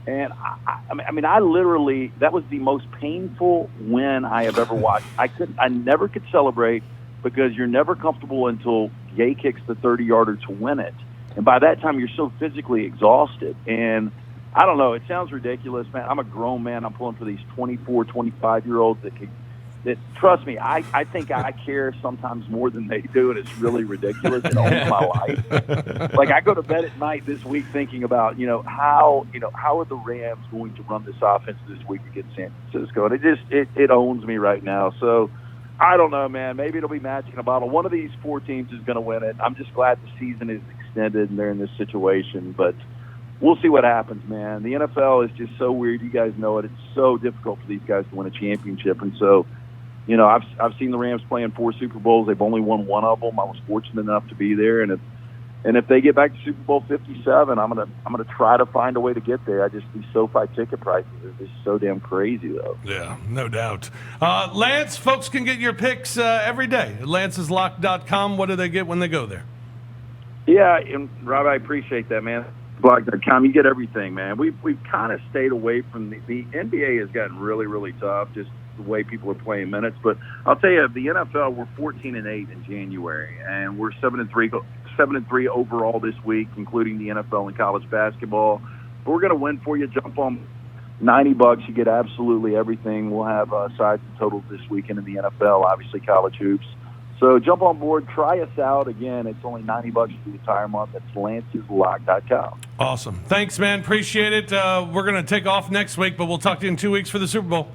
Speaker 13: And, I literally, that was the most painful win I have ever watched. I never could celebrate because you're never comfortable until Gay kicks the 30-yarder to win it. And by that time, you're so physically exhausted. And I don't know. It sounds ridiculous, man. I'm a grown man. I'm pulling for these 24, 25-year-olds that trust me, I think I care sometimes more than they do, and it's really ridiculous. It owns my life. Like, I go to bed at night this week thinking about, how are the Rams going to run this offense this week against San Francisco? And it owns me right now. So, I don't know, man. Maybe it'll be magic in a bottle. One of these 4 teams is going to win it. I'm just glad the season is extended and they're in this situation. But we'll see what happens, man. The NFL is just so weird. You guys know it. It's so difficult for these guys to win a championship. And so, I've seen the Rams play in 4 Super Bowls. They've only won one of them. I was fortunate enough to be there. And if they get back to Super Bowl 57, I'm gonna try to find a way to get there. These SoFi ticket prices are just so damn crazy, though.
Speaker 2: Yeah, no doubt. Lance, folks can get your picks every day at lanceslock.com. What do they get when they go there?
Speaker 13: Yeah, and Rob, I appreciate that, man. Block.com, you get everything, man. We've kind of stayed away from the NBA has gotten really, really tough, just the way people are playing minutes. But I'll tell you, the NFL, we're 14-8 in January, and we're 7-3 overall this week, including the NFL and college basketball. We're going to win for you. Jump on $90. You get absolutely everything. We'll have sides and totals this weekend in the NFL, obviously college hoops. So jump on board, try us out. Again, it's only $90 for the entire month. That's lanceslock.com.
Speaker 2: Awesome. Thanks, man. Appreciate it. We're going to take off next week, but we'll talk to you in 2 weeks for the Super Bowl.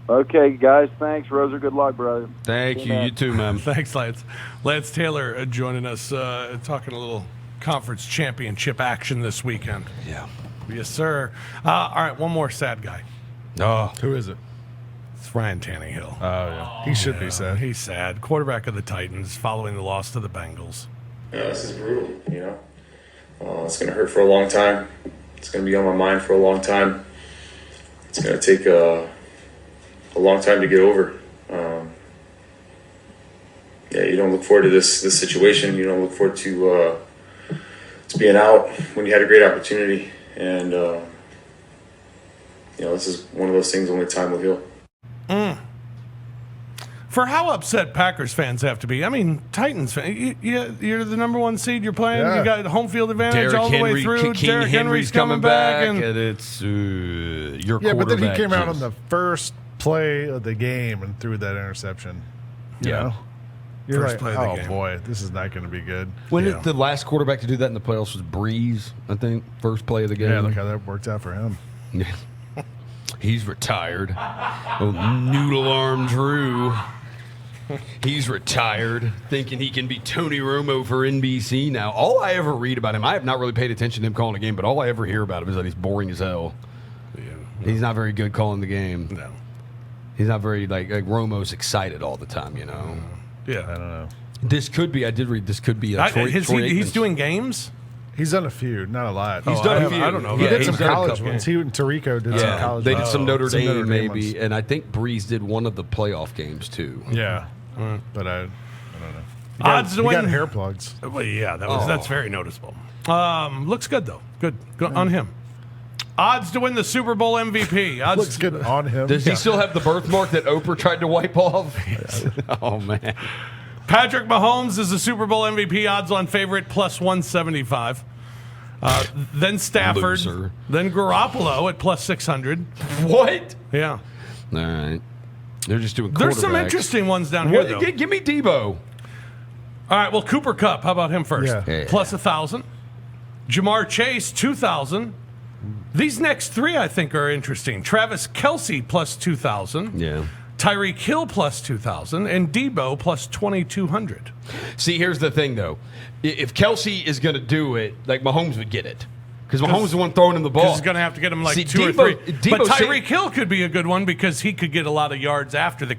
Speaker 13: Okay, guys. Thanks. Roser, good luck, brother.
Speaker 3: Thank you. You too, man.
Speaker 2: Thanks, Lance. Lance Taylor joining us, talking a little conference championship action this weekend.
Speaker 3: Yeah.
Speaker 2: Yes, sir. All right, one more sad guy.
Speaker 3: Oh.
Speaker 4: Who is it?
Speaker 2: It's Ryan Tannehill.
Speaker 4: Oh, yeah. He should be sad.
Speaker 2: He's sad. Quarterback of the Titans following the loss to the Bengals.
Speaker 8: Yeah, this is brutal, It's going to hurt for a long time. It's going to be on my mind for a long time. It's going to take a long time to get over. You don't look forward to this situation. You don't look forward to being out when you had a great opportunity. And, this is one of those things only time will heal.
Speaker 2: For how upset Packers fans have to be. I mean, Titans fans, you're the number one seed. You're playing.
Speaker 4: Yeah.
Speaker 2: You got home field advantage
Speaker 3: Derrick
Speaker 2: all the way
Speaker 3: Henry,
Speaker 2: through.
Speaker 3: King
Speaker 2: Derrick Henry's coming back. And
Speaker 3: it's your
Speaker 4: Yeah,
Speaker 3: quarterback.
Speaker 4: but then he came out on
Speaker 3: just-
Speaker 4: the first play of the game and threw that interception. You
Speaker 3: Yeah.
Speaker 4: know? You're
Speaker 2: First
Speaker 4: like,
Speaker 2: play of the
Speaker 4: oh,
Speaker 2: game.
Speaker 4: boy, this is not going to be good.
Speaker 3: When did the last quarterback to do that in the playoffs was Breeze, I think. First play of the game.
Speaker 4: Yeah, look how that worked out for him.
Speaker 3: He's retired. Oh, noodle arm Drew. He's retired, thinking he can be Tony Romo for NBC now. All I ever read about him, I have not really paid attention to him calling a game, but all I ever hear about him is that he's boring as hell.
Speaker 2: Yeah.
Speaker 3: He's not very good calling the game.
Speaker 2: No.
Speaker 3: He's not very, like Romo's excited all the time,
Speaker 2: Yeah.
Speaker 4: I don't know.
Speaker 3: This could be, I did read, this could be Troy
Speaker 2: he's
Speaker 3: Aikman's-
Speaker 2: doing games?
Speaker 4: He's done a few, not a lot.
Speaker 3: He's done a few.
Speaker 2: I don't know.
Speaker 4: He
Speaker 3: Yeah,
Speaker 4: did
Speaker 3: he's
Speaker 4: some
Speaker 3: done a
Speaker 4: college
Speaker 3: couple.
Speaker 4: ones. He and Tirico did some college
Speaker 3: They
Speaker 4: ones.
Speaker 3: did some Notre Dame,
Speaker 4: ones.
Speaker 3: maybe, and I think Breeze did one of the playoff games, too.
Speaker 4: Yeah. But I don't know.
Speaker 2: Odds to
Speaker 4: He
Speaker 2: win.
Speaker 4: got hair plugs.
Speaker 2: Well, yeah, that's very noticeable. Looks good, though. Good on him. Odds to win the Super Bowl MVP. Odds
Speaker 4: Looks good on him.
Speaker 3: Does he still have the birthmark that Oprah tried to wipe off? Oh, man.
Speaker 2: Patrick Mahomes is the Super Bowl MVP. Odds on favorite plus 175. Then Stafford.
Speaker 3: Loser.
Speaker 2: Then Garoppolo at plus 600.
Speaker 3: What?
Speaker 2: Yeah.
Speaker 3: All right. They're just doing
Speaker 2: There's some
Speaker 3: quarterbacks.
Speaker 2: interesting ones down here,
Speaker 3: What?
Speaker 2: though.
Speaker 3: Give me Debo.
Speaker 2: All right, well, Cooper Kupp, how about him first?
Speaker 4: Yeah.
Speaker 2: Plus 1,000. Jamar Chase, 2,000. These next three, I think, are interesting. Travis Kelce, plus 2,000.
Speaker 3: Yeah.
Speaker 2: Tyreek Hill, plus 2,000. And Debo, plus 2,200.
Speaker 3: See, here's the thing, though. If Kelsey is going to do it, like Mahomes would get it. Because Mahomes is the one throwing him the ball.
Speaker 2: Because he's going to have to get him like
Speaker 3: See,
Speaker 2: 2 or
Speaker 3: Debo-
Speaker 2: 3.
Speaker 3: Debo
Speaker 2: But Tyreek
Speaker 3: Sam-
Speaker 2: Hill could be a good one because he could get a lot of yards after the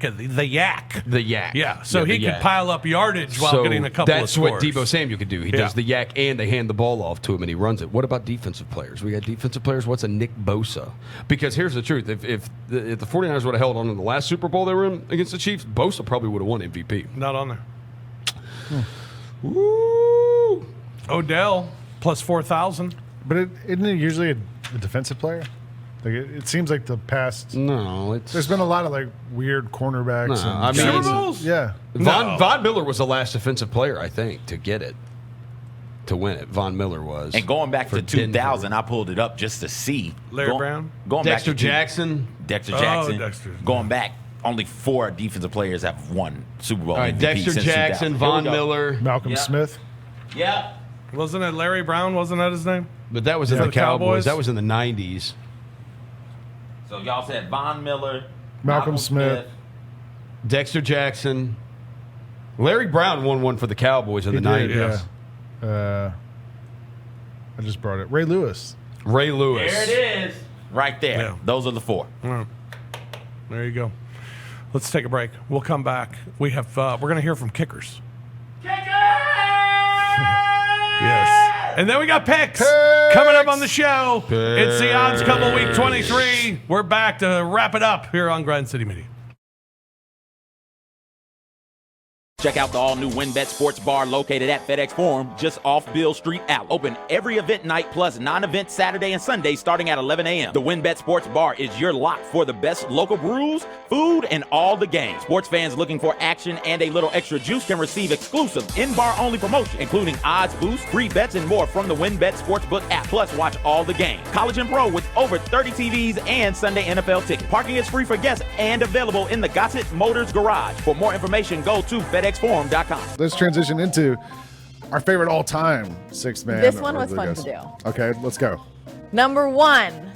Speaker 2: yak.
Speaker 3: The yak.
Speaker 2: Yeah, so
Speaker 3: the
Speaker 2: he could
Speaker 3: yak.
Speaker 2: pile up yardage while
Speaker 3: So
Speaker 2: getting a couple of
Speaker 3: that's
Speaker 2: scores.
Speaker 3: what Debo Samuel could do. He
Speaker 2: Yeah.
Speaker 3: does the yak and they hand the ball off to him and he runs it. What about defensive players? We got defensive players. What's a Nick Bosa? Because here's the truth. If the 49ers would have held on in the last Super Bowl they were in against the Chiefs, Bosa probably would have won MVP.
Speaker 2: Not on there.
Speaker 3: Woo!
Speaker 2: Odell, plus 4,000.
Speaker 4: But isn't it usually a defensive player? Like it seems like the past.
Speaker 3: No, it's
Speaker 4: There's been a lot of like weird cornerbacks.
Speaker 3: No,
Speaker 4: and
Speaker 3: I mean-
Speaker 2: Super
Speaker 4: guys that-
Speaker 2: Bowls?
Speaker 4: Yeah.
Speaker 3: Von Miller was the last defensive player, I think, to get it, to win it. Von Miller was.
Speaker 5: And going back
Speaker 3: for
Speaker 5: to 2000,
Speaker 3: Denver.
Speaker 5: I pulled it up just to see.
Speaker 2: Larry Brown?
Speaker 5: Going
Speaker 3: Dexter
Speaker 5: back to
Speaker 3: Jackson.
Speaker 5: Dexter
Speaker 2: Oh,
Speaker 5: Jackson.
Speaker 2: Dexter.
Speaker 5: Going back, only 4 defensive players have won Super Bowl
Speaker 3: All right,
Speaker 5: MVP
Speaker 3: Dexter
Speaker 5: since
Speaker 3: Jackson,
Speaker 5: 2000.
Speaker 3: Von
Speaker 5: Here we go.
Speaker 3: Miller.
Speaker 4: Malcolm
Speaker 5: Yeah.
Speaker 4: Smith.
Speaker 5: Yeah.
Speaker 2: Wasn't it Larry Brown? Wasn't that his name?
Speaker 3: But that was in
Speaker 2: For
Speaker 3: the
Speaker 2: the Cowboys?
Speaker 3: Cowboys. That was in the 90s.
Speaker 5: So y'all said Von Miller,
Speaker 4: Malcolm Smith.
Speaker 3: Dexter Jackson. Larry Brown won one for the Cowboys in
Speaker 4: He
Speaker 3: the
Speaker 4: did,
Speaker 3: 90s.
Speaker 4: yeah. I just brought it. Ray Lewis.
Speaker 3: Ray Lewis.
Speaker 5: There it is. Right there.
Speaker 2: Yeah.
Speaker 5: Those are the 4.
Speaker 2: All right. There you go. Let's take a break. We'll come back. We're going to hear from kickers. Yes. And then we got picks coming up on the show. It's the Odds Couple Week 23. We're back to wrap it up here on Grind City Media.
Speaker 5: Check out the all-new WinBet Sports Bar located at FedEx Forum, just off Beale Street out. Open every event night plus non-event Saturday and Sunday starting at 11 a.m. The WinBet Sports Bar is your lock for the best local brews, food, and all the games. Sports fans looking for action and a little extra juice can receive exclusive in-bar only promotion, including odds boosts, free bets, and more from the WinBet Sportsbook app. Plus, watch all the games. College and pro with over 30 TVs and Sunday NFL tickets. Parking is free for guests and available in the Gossett Motors Garage. For more information, go to FedEx FedExForum.com.
Speaker 4: Let's transition into our favorite all-time six-man.
Speaker 14: This one
Speaker 4: or
Speaker 14: was
Speaker 4: the
Speaker 14: fun
Speaker 4: guys.
Speaker 14: to do.
Speaker 4: Okay, let's go.
Speaker 14: Number 1,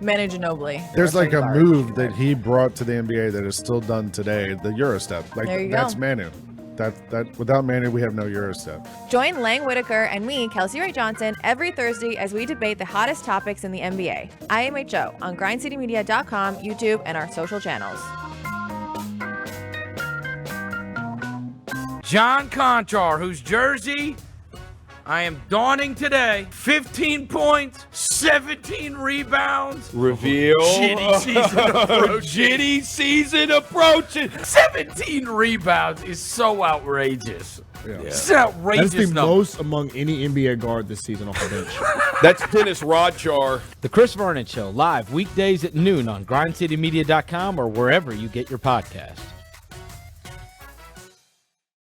Speaker 14: Manu Ginobili.
Speaker 4: There's like a
Speaker 14: Guard.
Speaker 4: move that he brought to the NBA that is still done today, the Euro step. Like
Speaker 14: There you
Speaker 4: that's
Speaker 14: go.
Speaker 4: Manu. That without Manu, we have no Euro step.
Speaker 14: Join Lang Whitaker and me, Kelsey Ray Johnson, every Thursday as we debate the hottest topics in the NBA. IMHO on grindcitymedia.com, YouTube, and our social channels.
Speaker 15: John Conchar, whose jersey I am donning today. 15 points, 17 rebounds.
Speaker 3: Reveal.
Speaker 15: Shitty season approaching.
Speaker 3: Shitty season approaching.
Speaker 15: 17 rebounds is so outrageous.
Speaker 4: Yeah.
Speaker 15: It's an outrageous
Speaker 16: That's the
Speaker 15: number.
Speaker 16: most among any NBA guard this season off the bench.
Speaker 3: That's Dennis Rodchar.
Speaker 17: The Chris Vernon Show, live weekdays at noon on grindcitymedia.com or wherever you get your podcast.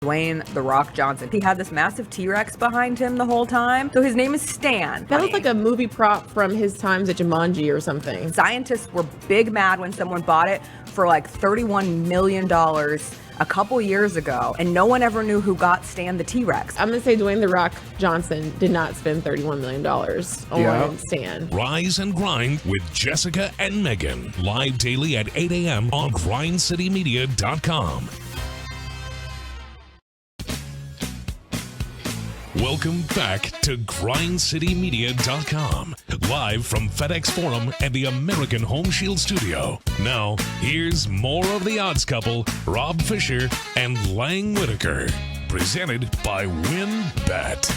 Speaker 18: Dwayne The Rock Johnson. He had this massive T-Rex behind him the whole time. So his name is Stan.
Speaker 10: That was like a movie prop from his times at Jumanji or something.
Speaker 18: Scientists were big mad when someone bought it for like $31 million a couple years ago, and no one ever knew who got Stan the T-Rex.
Speaker 10: I'm going to say Dwayne The Rock Johnson did not spend $31 million on Stan.
Speaker 1: Rise and Grind with Jessica and Megan. Live daily at 8 a.m. on grindcitymedia.com. Welcome back to grindcitymedia.com. Live from FedEx Forum and the American Home Shield Studio. Now, here's more of the Odds Couple, Rob Fisher and Lang Whitaker. Presented by WinBet.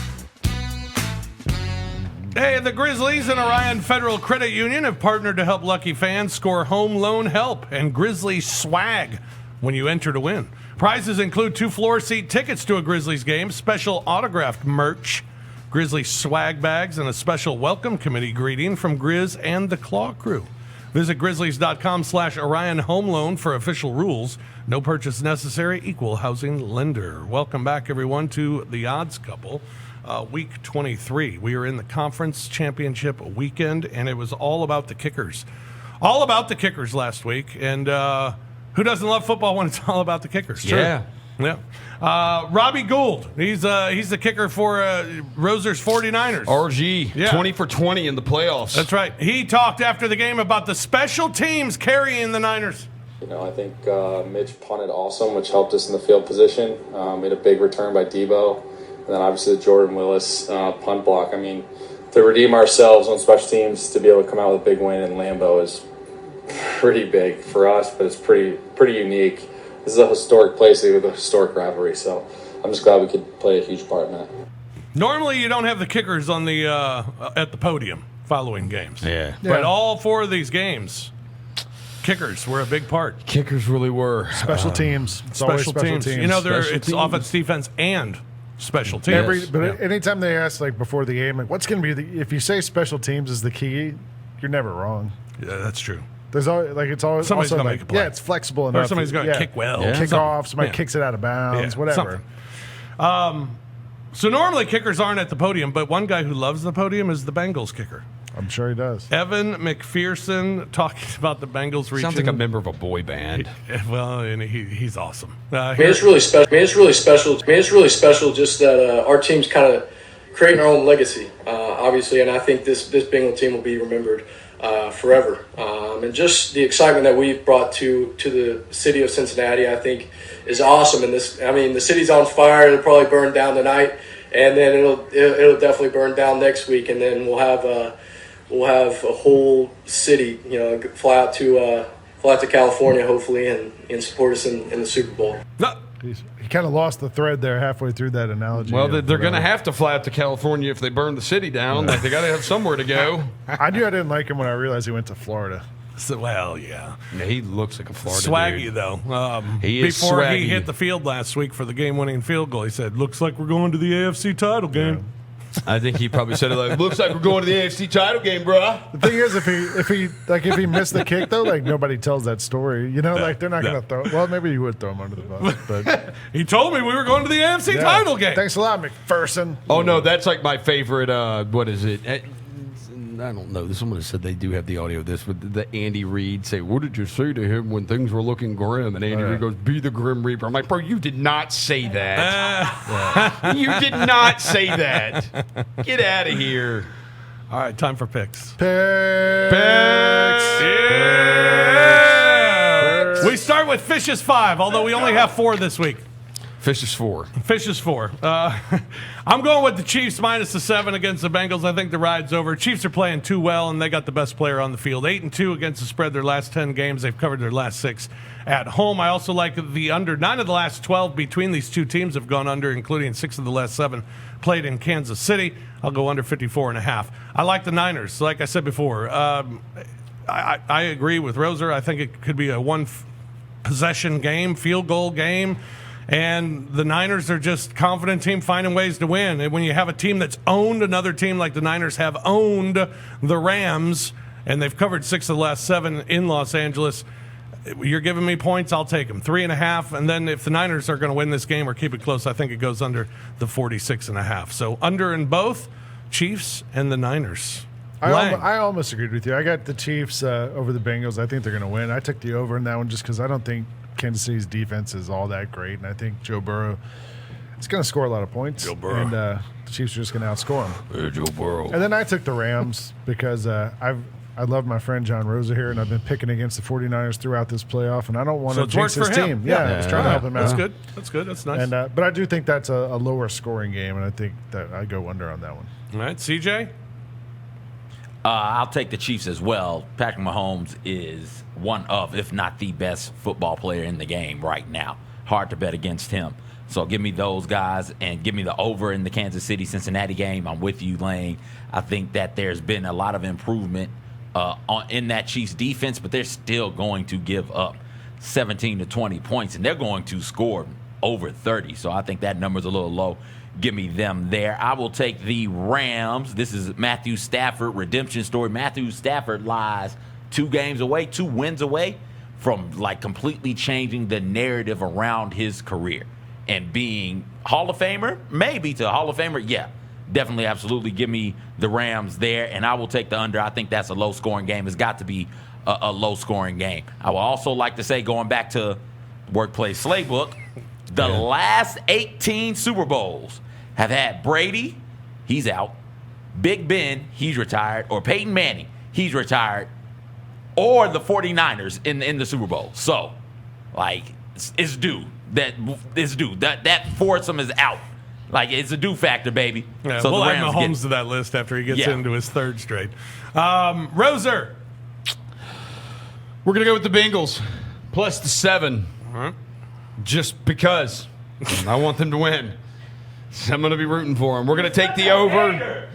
Speaker 2: Hey, the Grizzlies and Orion Federal Credit Union have partnered to help lucky fans score home loan help and Grizzlies swag when you enter to win. Prizes include 2 floor seat tickets to a Grizzlies game, special autographed merch, Grizzlies swag bags, and a special welcome committee greeting from Grizz and the Claw Crew. Visit grizzlies.com/Orion Home Loan for official rules. No purchase necessary. Equal housing lender. Welcome back, everyone, to the Odds Couple. Week 23. We are in the conference championship weekend, and it was all about the kickers. All about the kickers last week, and who doesn't love football when it's all about the kickers?
Speaker 3: Yeah.
Speaker 2: Yeah. Robbie Gould, he's the kicker for Roser's 49ers.
Speaker 3: RG,
Speaker 2: Yeah.
Speaker 3: 20 for 20 in the playoffs.
Speaker 2: That's right. He talked after the game about the special teams carrying the Niners.
Speaker 19: You know, I think Mitch punted awesome, which helped us in the field position. Made a big return by Debo. And then obviously the Jordan Willis punt block. I mean, to redeem ourselves on special teams, to be able to come out with a big win in Lambeau is pretty big for us, but it's pretty unique. This is a historic place with a historic rivalry, so I'm just glad we could play a huge part in that.
Speaker 2: Normally, you don't have the kickers on the at the podium following games.
Speaker 3: Yeah.
Speaker 2: But all 4 of these games, kickers were a big part.
Speaker 3: Kickers really were.
Speaker 4: Special teams. It's always
Speaker 2: Special teams. You know, it's offense, defense, and special teams.
Speaker 4: Anytime they ask, like, before the game, like, what's going to be if you say special teams is the key, you're never wrong.
Speaker 2: Yeah, that's true.
Speaker 4: There's always, like, it's always
Speaker 2: Somebody's
Speaker 4: also
Speaker 2: gonna
Speaker 4: like,
Speaker 2: make a play.
Speaker 4: yeah, it's flexible
Speaker 2: Or
Speaker 4: enough.
Speaker 2: somebody's gonna kick well.
Speaker 4: Kick
Speaker 2: Something.
Speaker 4: off. Somebody
Speaker 2: Yeah.
Speaker 4: kicks it out of bounds.
Speaker 2: Yeah,
Speaker 4: whatever.
Speaker 2: something. So normally kickers aren't at the podium, but one guy who loves the podium is the Bengals kicker.
Speaker 4: I'm sure he does.
Speaker 2: Evan McPherson talking about the Bengals reaching.
Speaker 3: Sounds like a member of a boy band.
Speaker 2: And he's awesome.
Speaker 20: It's really special. It's really special just that our team's kind of creating our own legacy, obviously, and I think this Bengal team will be remembered forever. And just the excitement that we've brought to the city of Cincinnati, I think, is awesome. And the city's on fire. It'll probably burn down tonight, and then it'll definitely burn down next week, and then we'll have a whole city, fly out to California, hopefully, and support us in the Super Bowl.
Speaker 4: He kind of lost the thread there halfway through that analogy.
Speaker 3: Well, they're going to have to fly up to California if they burn the city down. Like, they got to have somewhere to go.
Speaker 4: I knew I didn't like him when I realized he went to Florida.
Speaker 2: So, well, yeah.
Speaker 3: He looks like a Florida
Speaker 2: swaggy,
Speaker 3: dude.
Speaker 2: though.
Speaker 3: He is
Speaker 2: Before
Speaker 3: swaggy.
Speaker 2: he hit the field last week for the game-winning field goal, he said, "Looks like we're going to the AFC title game."
Speaker 3: I think he probably said it like, "Looks like we're going to the AFC title game, bruh."
Speaker 4: The thing is, if he missed the kick though, like nobody tells that story. Like they're not going to throw. Well, maybe you would throw him under the bus, but
Speaker 2: he told me we were going to the AFC title game.
Speaker 4: Thanks a lot, McPherson.
Speaker 3: Oh no, that's like my favorite. What is it? don't know. Someone said they do have the audio of this with the Andy Reid say, "What did you say to him when things were looking grim?" And Andy Reid goes, "Be the Grim Reaper." I'm like, bro, you did not say that. You did not say that. Get out of here.
Speaker 2: All right, time for picks.
Speaker 4: Picks.
Speaker 2: Yeah. We start with Fish's 5, although we only have 4 this week.
Speaker 3: Fish is 4.
Speaker 2: Fish is 4. I'm going with the Chiefs minus the 7 against the Bengals. I think the ride's over. Chiefs are playing too well, and they got the best player on the field. 8-2 against the spread their last 10 games. They've covered their last 6 at home. I also like the under. 9 of the last 12 between these two teams have gone under, including 6 of the last 7 played in Kansas City. I'll go under 54.5. I like the Niners, like I said before. I agree with Roser. I think it could be a one-possession game, field goal game. And the Niners are just confident team finding ways to win. And when you have a team that's owned another team like the Niners have owned the Rams, and they've covered 6 of the last 7 in Los Angeles, you're giving me points, I'll take them. 3.5. And then if the Niners are going to win this game or keep it close, I think it goes under the 46.5. So under in both, Chiefs and the Niners.
Speaker 4: I almost agreed with you. I got the Chiefs over the Bengals. I think they're going to win. I took the over in that one just because I don't think Kansas City's defense is all that great, and I think Joe Burrow is going to score a lot of points.
Speaker 2: Joe Burrow.
Speaker 4: And the Chiefs are just going to outscore him.
Speaker 3: Joe Burrow.
Speaker 4: And then I took the Rams because I love my friend John Rosa here, and I've been picking against the 49ers throughout this playoff, and I don't want to jinx his team. Yeah, I was trying to help him out.
Speaker 2: That's good. That's good. That's nice.
Speaker 4: And but I do think that's a lower scoring game, and I think that I go under on that one.
Speaker 2: All right, CJ?
Speaker 5: I'll take the Chiefs as well. Patrick Mahomes is one of, if not the best football player in the game right now. Hard to bet against him. So give me those guys and give me the over in the Kansas City-Cincinnati game. I'm with you, Lane. I think that there's been a lot of improvement in that Chiefs defense, but they're still going to give up 17 to 20 points, and they're going to score over 30. So I think that number's a little low. Give me them there. I will take the Rams. This is Matthew Stafford redemption story. Matthew Stafford lies 2 games away, 2 wins away from like completely changing the narrative around his career and being Hall of Famer, maybe to Hall of Famer. Yeah, definitely, absolutely. Give me the Rams there, and I will take the under. I think that's a low-scoring game. It's got to be a low-scoring game. I will also like to say, going back to Workplace Slaybook, the last 18 Super Bowls have had Brady, he's out, Big Ben, he's retired, or Peyton Manning, he's retired, or the 49ers in the Super Bowl. So, like, it's due. That foursome is out. Like, it's a do factor, baby.
Speaker 2: Yeah,
Speaker 5: so
Speaker 2: we'll add Mahomes to that list after he gets into his 3rd straight. Roser.
Speaker 3: We're going to go with the Bengals plus the 7. Just because I want them to win. So I'm going to be rooting for them. We're going to take the over.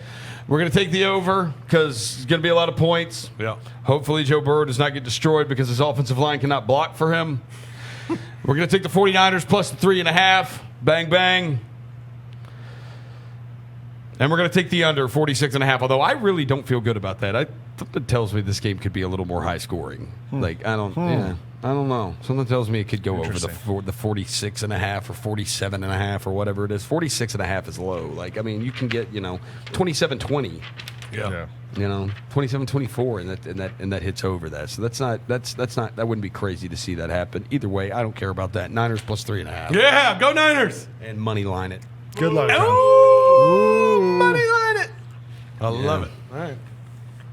Speaker 3: We're going to take the over because it's going to be a lot of points.
Speaker 2: Yeah.
Speaker 3: Hopefully Joe Burrow does not get destroyed because his offensive line cannot block for him. We're going to take the 49ers plus the 3.5. Bang, bang. And we're going to take the under 46.5, although I really don't feel good about that. Something tells me this game could be a little more high scoring. Like, I don't know. Something tells me it could go over the 46.5 or 47.5 or whatever it is. 46.5 is low. Like, I mean, you can get, 27-20.
Speaker 2: Yeah.
Speaker 3: 27-24, and that hits over that. So that wouldn't be crazy to see that happen. Either way, I don't care about that. Niners plus 3.5.
Speaker 2: Yeah, go Niners.
Speaker 3: And money line it.
Speaker 4: Good luck, John.
Speaker 2: Ooh, money line it. I love it. All right.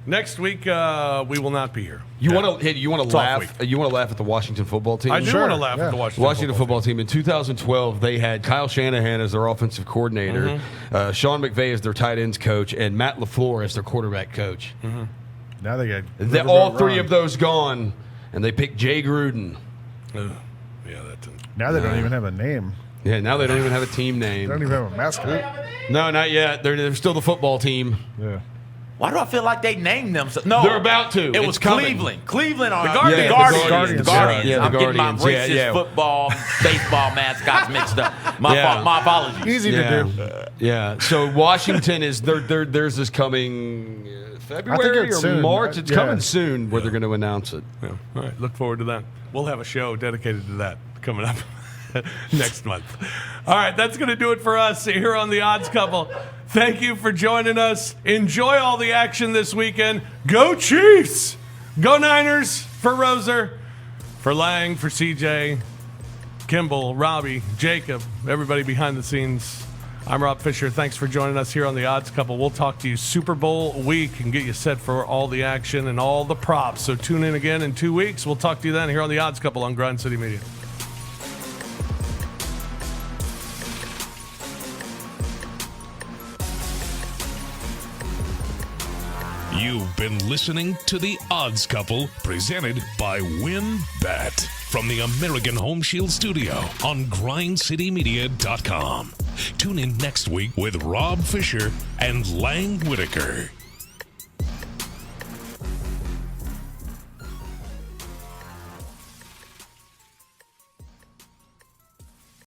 Speaker 2: Next week, we will not be here.
Speaker 3: You want to laugh? You want to laugh at the Washington football team?
Speaker 2: I do want to laugh at the Washington
Speaker 3: football team. In 2012, they had Kyle Shanahan as their offensive coordinator, Sean McVay as their tight ends coach, and Matt LaFleur as their quarterback coach.
Speaker 4: Now they got
Speaker 3: all 3 of those gone, and they picked Jay Gruden.
Speaker 4: Now they don't even have a name.
Speaker 3: Yeah, now they don't even have a team name.
Speaker 4: They don't even have a mascot.
Speaker 3: No, not yet. They're still the football team.
Speaker 4: Yeah.
Speaker 5: Why do I feel like they named them? No,
Speaker 3: they're about to.
Speaker 5: It was Cleveland. Cleveland are
Speaker 2: the Guardians.
Speaker 5: The
Speaker 4: Guardians.
Speaker 5: I'm getting my racist football, baseball mascots mixed up. My apologies.
Speaker 4: Easy to do.
Speaker 3: Yeah. So Washington is theirs is coming February or
Speaker 4: soon.
Speaker 3: March. It's coming soon where they're going to announce it.
Speaker 2: Yeah. All right. Look forward to that. We'll have a show dedicated to that coming up next month. All right. That's going to do it for us here on The Odds Couple. Thank you for joining us. Enjoy all the action this weekend. Go Chiefs! Go Niners for Roser, for Lang, for CJ, Kimball, Robbie, Jacob, everybody behind the scenes. I'm Rob Fisher. Thanks for joining us here on The Odds Couple. We'll talk to you Super Bowl week and get you set for all the action and all the props. So tune in again in 2 weeks. We'll talk to you then here on The Odds Couple on Grind City Media.
Speaker 1: You've been listening to The Odds Couple, presented by WinBet from the American Home Shield Studio on GrindCityMedia.com. Tune in next week with Rob Fisher and Lang Whitaker.